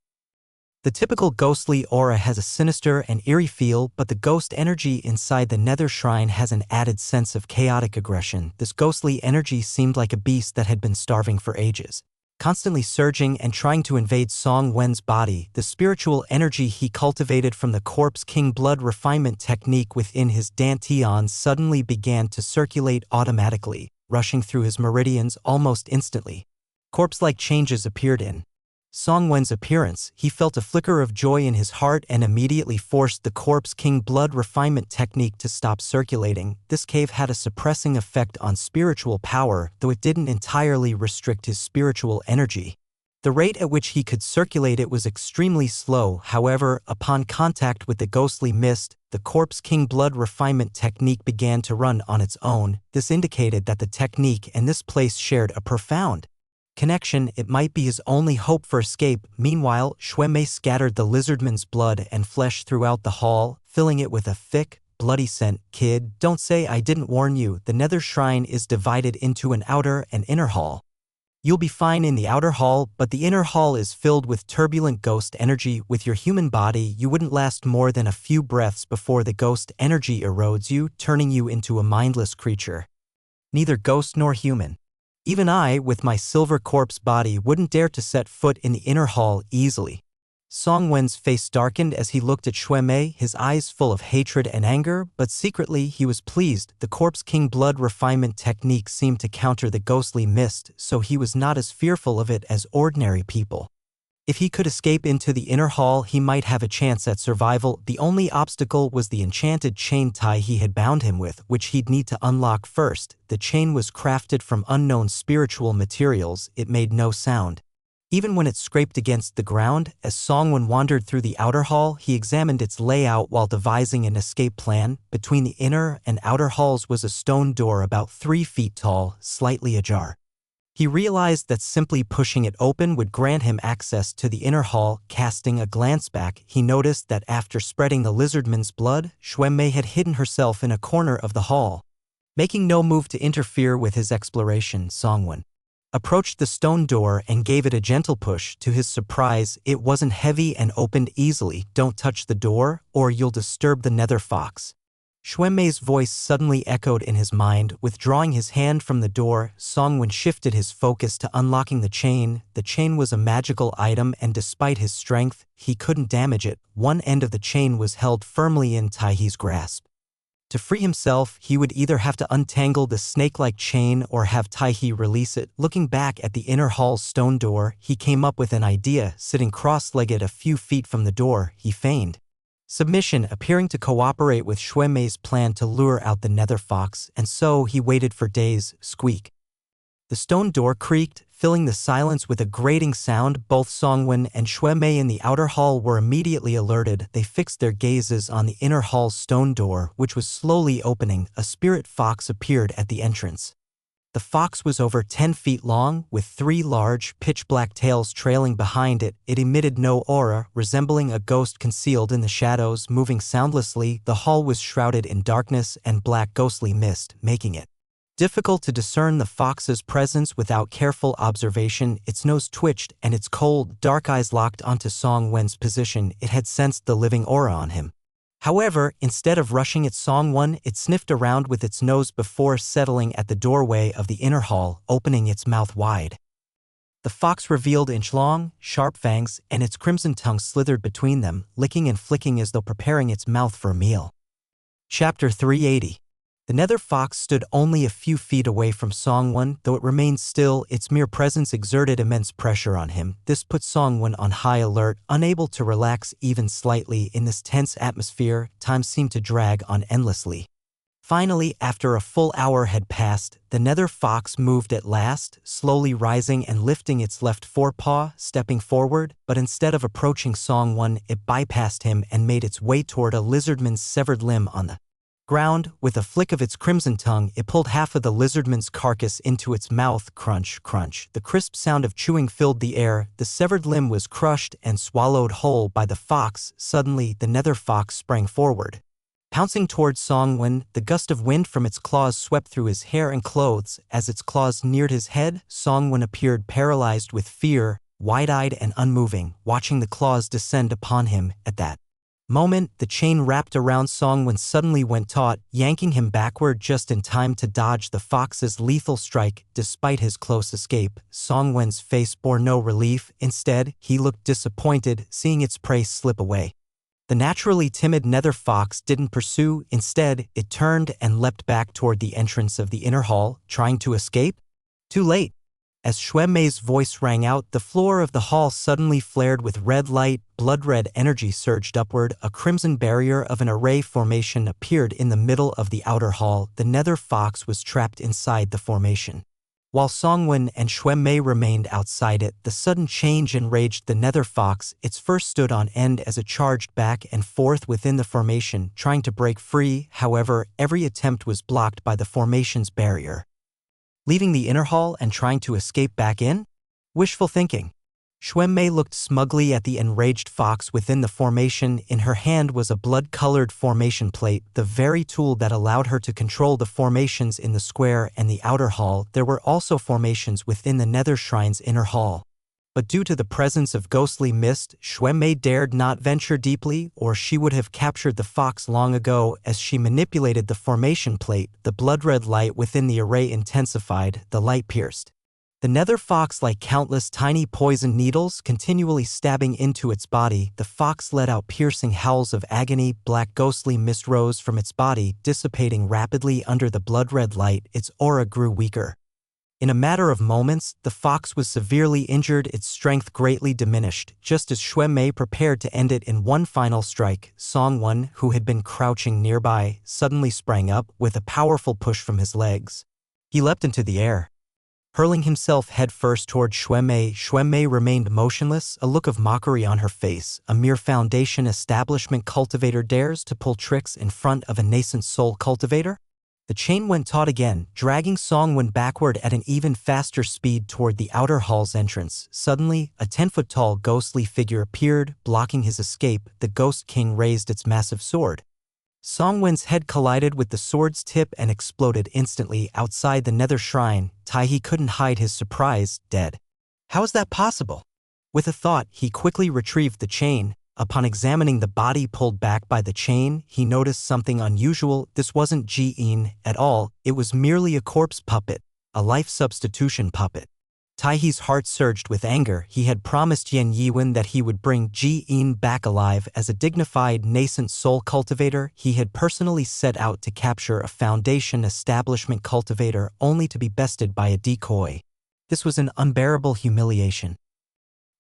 The typical ghostly aura has a sinister and eerie feel, but the ghost energy inside the Nether Shrine has an added sense of chaotic aggression. This ghostly energy seemed like a beast that had been starving for ages, constantly surging and trying to invade Songwen's body. The spiritual energy he cultivated from the Corpse King blood refinement technique within his dantian suddenly began to circulate automatically, rushing through his meridians almost instantly. Corpse-like changes appeared in Songwen's appearance. He felt a flicker of joy in his heart and immediately forced the Corpse King blood refinement technique to stop circulating. This cave had a suppressing effect on spiritual power, though it didn't entirely restrict his spiritual energy. The rate at which he could circulate it was extremely slow. However, upon contact with the ghostly mist, the Corpse King blood refinement technique began to run on its own. This indicated that the technique and this place shared a profound connection. It might be his only hope for escape. Meanwhile, Xuemei scattered the lizardman's blood and flesh throughout the hall, filling it with a thick, bloody scent. "Kid, don't say I didn't warn you. The Nether Shrine is divided into an outer and inner hall. You'll be fine in the outer hall, but the inner hall is filled with turbulent ghost energy. With your human body, you wouldn't last more than a few breaths before the ghost energy erodes you, turning you into a mindless creature. Neither ghost nor human. Even I, with my silver corpse body, wouldn't dare to set foot in the inner hall easily." Songwen's face darkened as he looked at Xuemei, his eyes full of hatred and anger, but secretly he was pleased. The Corpse King blood refinement technique seemed to counter the ghostly mist, so he was not as fearful of it as ordinary people. If he could escape into the inner hall, he might have a chance at survival. The only obstacle was the enchanted chain Taihe had bound him with, which he'd need to unlock first. The chain was crafted from unknown spiritual materials. It made no sound, even when it scraped against the ground. As Songwen wandered through the outer hall, he examined its layout while devising an escape plan. Between the inner and outer halls was a stone door about 3 feet tall, slightly ajar. He realized that simply pushing it open would grant him access to the inner hall. Casting a glance back, he noticed that after spreading the lizardman's blood, Xuemei had hidden herself in a corner of the hall. Making no move to interfere with his exploration, Songwen approached the stone door and gave it a gentle push. To his surprise, it wasn't heavy and opened easily. "Don't touch the door, or you'll disturb the Nether Fox." Xuemei's voice suddenly echoed in his mind. Withdrawing his hand from the door, Songwen shifted his focus to unlocking the chain. The chain was a magical item, and despite his strength, he couldn't damage it. One end of the chain was held firmly in Taihe's grasp. To free himself, he would either have to untangle the snake-like chain or have Taihe release it. Looking back at the inner hall's stone door, he came up with an idea. Sitting cross-legged a few feet from the door, he feigned submission, appearing to cooperate with Xue Mei's plan to lure out the nether fox, and so he waited for days. Squeak. The stone door creaked, filling the silence with a grating sound. Both Songwen and Xue Mei in the outer hall were immediately alerted. They fixed their gazes on the inner hall's stone door, which was slowly opening. A spirit fox appeared at the entrance. The fox was over 10 feet long, with 3 large, pitch-black tails trailing behind it. It emitted no aura, resembling a ghost concealed in the shadows. Moving soundlessly, the hall was shrouded in darkness and black ghostly mist, making it difficult to discern the fox's presence without careful observation. Its nose twitched, and its cold, dark eyes locked onto Song Wen's position. It had sensed the living aura on him. However, instead of rushing at Song Wen, it sniffed around with its nose before settling at the doorway of the inner hall, opening its mouth wide. The fox revealed inch-long, sharp fangs, and its crimson tongue slithered between them, licking and flicking as though preparing its mouth for a meal. Chapter 380. The nether fox stood only a few feet away from Song Wen. Though it remained still, its mere presence exerted immense pressure on him. This put Song Wen on high alert, unable to relax even slightly in this tense atmosphere. Time seemed to drag on endlessly. Finally, after a full hour had passed, the nether fox moved at last, slowly rising and lifting its left forepaw, stepping forward, but instead of approaching Song Wen, it bypassed him and made its way toward a lizardman's severed limb on the ground. With a flick of its crimson tongue, it pulled half of the lizardman's carcass into its mouth. Crunch, crunch. The crisp sound of chewing filled the air. The severed limb was crushed and swallowed whole by the fox. Suddenly, the nether fox sprang forward, pouncing towards Song Wen. The gust of wind from its claws swept through his hair and clothes. As its claws neared his head, Song Wen appeared paralyzed with fear, wide-eyed and unmoving, watching the claws descend upon him. At that moment, the chain wrapped around Song Wen suddenly went taut, yanking him backward just in time to dodge the fox's lethal strike. Despite his close escape, Song Wen's face bore no relief. Instead, he looked disappointed, seeing its prey slip away. The naturally timid nether fox didn't pursue. Instead, it turned and leapt back toward the entrance of the inner hall, trying to escape. Too late. As Xue Mei's voice rang out, the floor of the hall suddenly flared with red light. Blood-red energy surged upward. A crimson barrier of an array formation appeared in the middle of the outer hall. The nether fox was trapped inside the formation, while Song Wen and Xue Mei remained outside it. The sudden change enraged the nether fox. Its fur stood on end as it charged back and forth within the formation, trying to break free. However, every attempt was blocked by the formation's barrier. Leaving the inner hall and trying to escape back in? Wishful thinking. Xue Mei looked smugly at the enraged fox within the formation. In her hand was a blood-colored formation plate, the very tool that allowed her to control the formations in the square and the outer hall. There were also formations within the nether shrine's inner hall. But due to the presence of ghostly mist, Xue Mei dared not venture deeply, or she would have captured the fox long ago. As she manipulated the formation plate, the blood-red light within the array intensified. The light pierced the nether fox like countless tiny poisoned needles, continually stabbing into its body. The fox let out piercing howls of agony. Black ghostly mist rose from its body, dissipating rapidly under the blood-red light. Its aura grew weaker. In a matter of moments, the fox was severely injured, its strength greatly diminished. Just as Xue Mei prepared to end it in one final strike, Song Wen, who had been crouching nearby, suddenly sprang up. With a powerful push from his legs, he leapt into the air, hurling himself headfirst toward Xue Mei. Xue Mei remained motionless, a look of mockery on her face. A mere foundation establishment cultivator dares to pull tricks in front of a nascent soul cultivator? The chain went taut again, dragging Song Wen backward at an even faster speed toward the outer hall's entrance. Suddenly, a 10-foot-tall ghostly figure appeared, blocking his escape. The Ghost King raised its massive sword. Song Wen's head collided with the sword's tip and exploded instantly outside the nether shrine. Taihe couldn't hide his surprise. Dead. How is that possible? With a thought, he quickly retrieved the chain. Upon examining the body pulled back by the chain, he noticed something unusual. This wasn't Ji-in at all, it was merely a corpse puppet, a life substitution puppet. Taihe's heart surged with anger. He had promised Yen Yiwen that he would bring Ji-in back alive as a dignified, nascent soul cultivator. He had personally set out to capture a foundation establishment cultivator only to be bested by a decoy. This was an unbearable humiliation.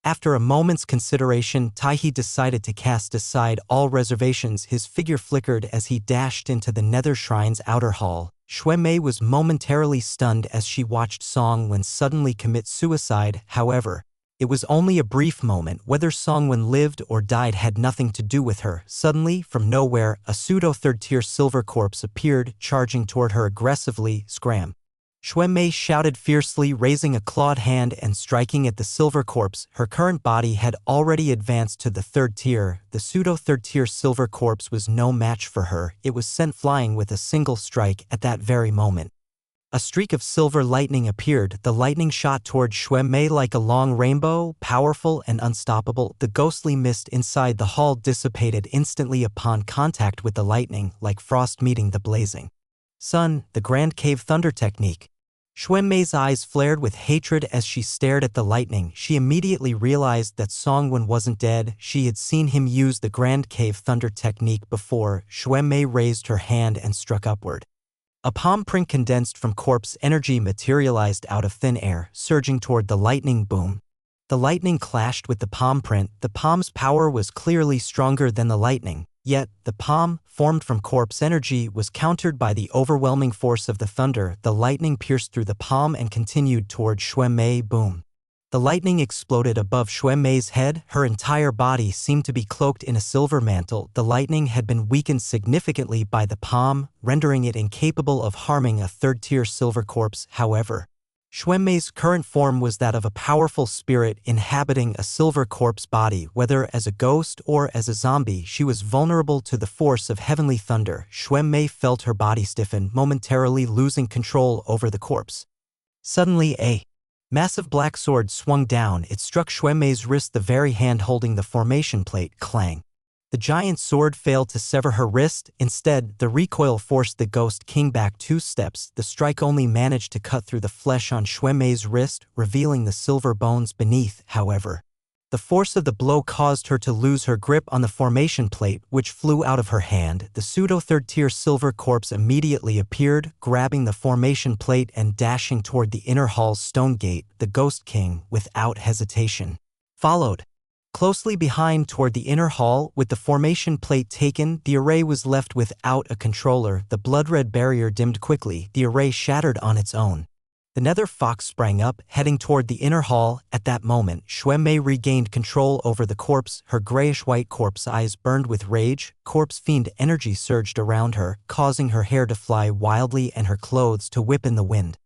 After a moment's consideration, Taihe decided to cast aside all reservations. His figure flickered as he dashed into the Nether Shrine's outer hall. Xuemei was momentarily stunned as she watched Songwen suddenly commit suicide. However, it was only a brief moment. Whether Songwen lived or died had nothing to do with her. Suddenly, from nowhere, a pseudo-third-tier silver corpse appeared, charging toward her aggressively. Scram! Xuemei shouted fiercely, raising a clawed hand and striking at the silver corpse. Her current body had already advanced to the third tier. The pseudo-third-tier silver corpse was no match for her. It was sent flying with a single strike. At that very moment, a streak of silver lightning appeared. The lightning shot toward Xuemei like a long rainbow, powerful and unstoppable. The ghostly mist inside the hall dissipated instantly upon contact with the lightning, like frost meeting the blazing sun. The Grand Cave Thunder technique. Xuemei's eyes flared with hatred as she stared at the lightning. She immediately realized that Songwen wasn't dead. She had seen him use the Grand Cave Thunder technique before. Xuemei raised her hand and struck upward. A palm print condensed from corpse energy materialized out of thin air, surging toward the lightning. Boom! The lightning clashed with the palm print. The palm's power was clearly stronger than the lightning. Yet, the palm, formed from corpse energy, was countered by the overwhelming force of the thunder. The lightning pierced through the palm and continued toward Xuemei. Boom! The lightning exploded above Xuemei's head. Her entire body seemed to be cloaked in a silver mantle. The lightning had been weakened significantly by the palm, rendering it incapable of harming a third-tier silver corpse. However, Xuemei's current form was that of a powerful spirit inhabiting a silver corpse body. Whether as a ghost or as a zombie, she was vulnerable to the force of heavenly thunder. Xuemei felt her body stiffen, momentarily losing control over the corpse. Suddenly, a massive black sword swung down. It struck Xuemei's wrist, the very hand holding the formation plate. Clang! The giant sword failed to sever her wrist. Instead, the recoil forced the Ghost King back 2 steps. The strike only managed to cut through the flesh on Xuemei's wrist, revealing the silver bones beneath. However, the force of the blow caused her to lose her grip on the formation plate, which flew out of her hand. The pseudo-third-tier silver corpse immediately appeared, grabbing the formation plate and dashing toward the inner hall's stone gate. The Ghost King, without hesitation, followed closely behind toward the inner hall. With the formation plate taken, the array was left without a controller. The blood-red barrier dimmed quickly. The array shattered on its own. The Nether Fox sprang up, heading toward the inner hall. At that moment, Xuemei regained control over the corpse. Her grayish-white corpse eyes burned with rage. Corpse fiend energy surged around her, causing her hair to fly wildly and her clothes to whip in the wind.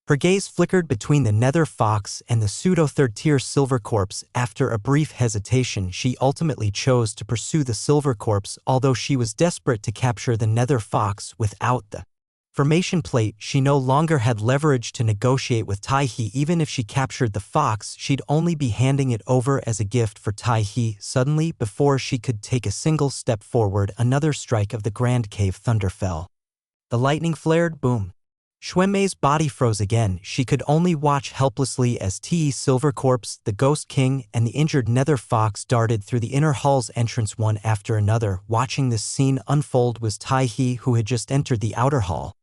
Her gaze flickered between the Nether Fox and the pseudo-third-tier silver corpse. After a brief hesitation, she ultimately chose to pursue the silver corpse. Although she was desperate to capture the Nether Fox without the formation plate, she no longer had leverage to negotiate with Taihe. Even if she captured the fox, she'd only be handing it over as a gift for Taihe. Suddenly, before she could take a single step forward, another strike of the Grand Cave Thunder fell. The lightning flared. Boom! Xuemei's body froze again. She could only watch helplessly as Te Silver Corpse, the Ghost King, and the injured Nether Fox darted through the inner hall's entrance one after another. Watching this scene unfold was Taihe, who had just entered the outer hall.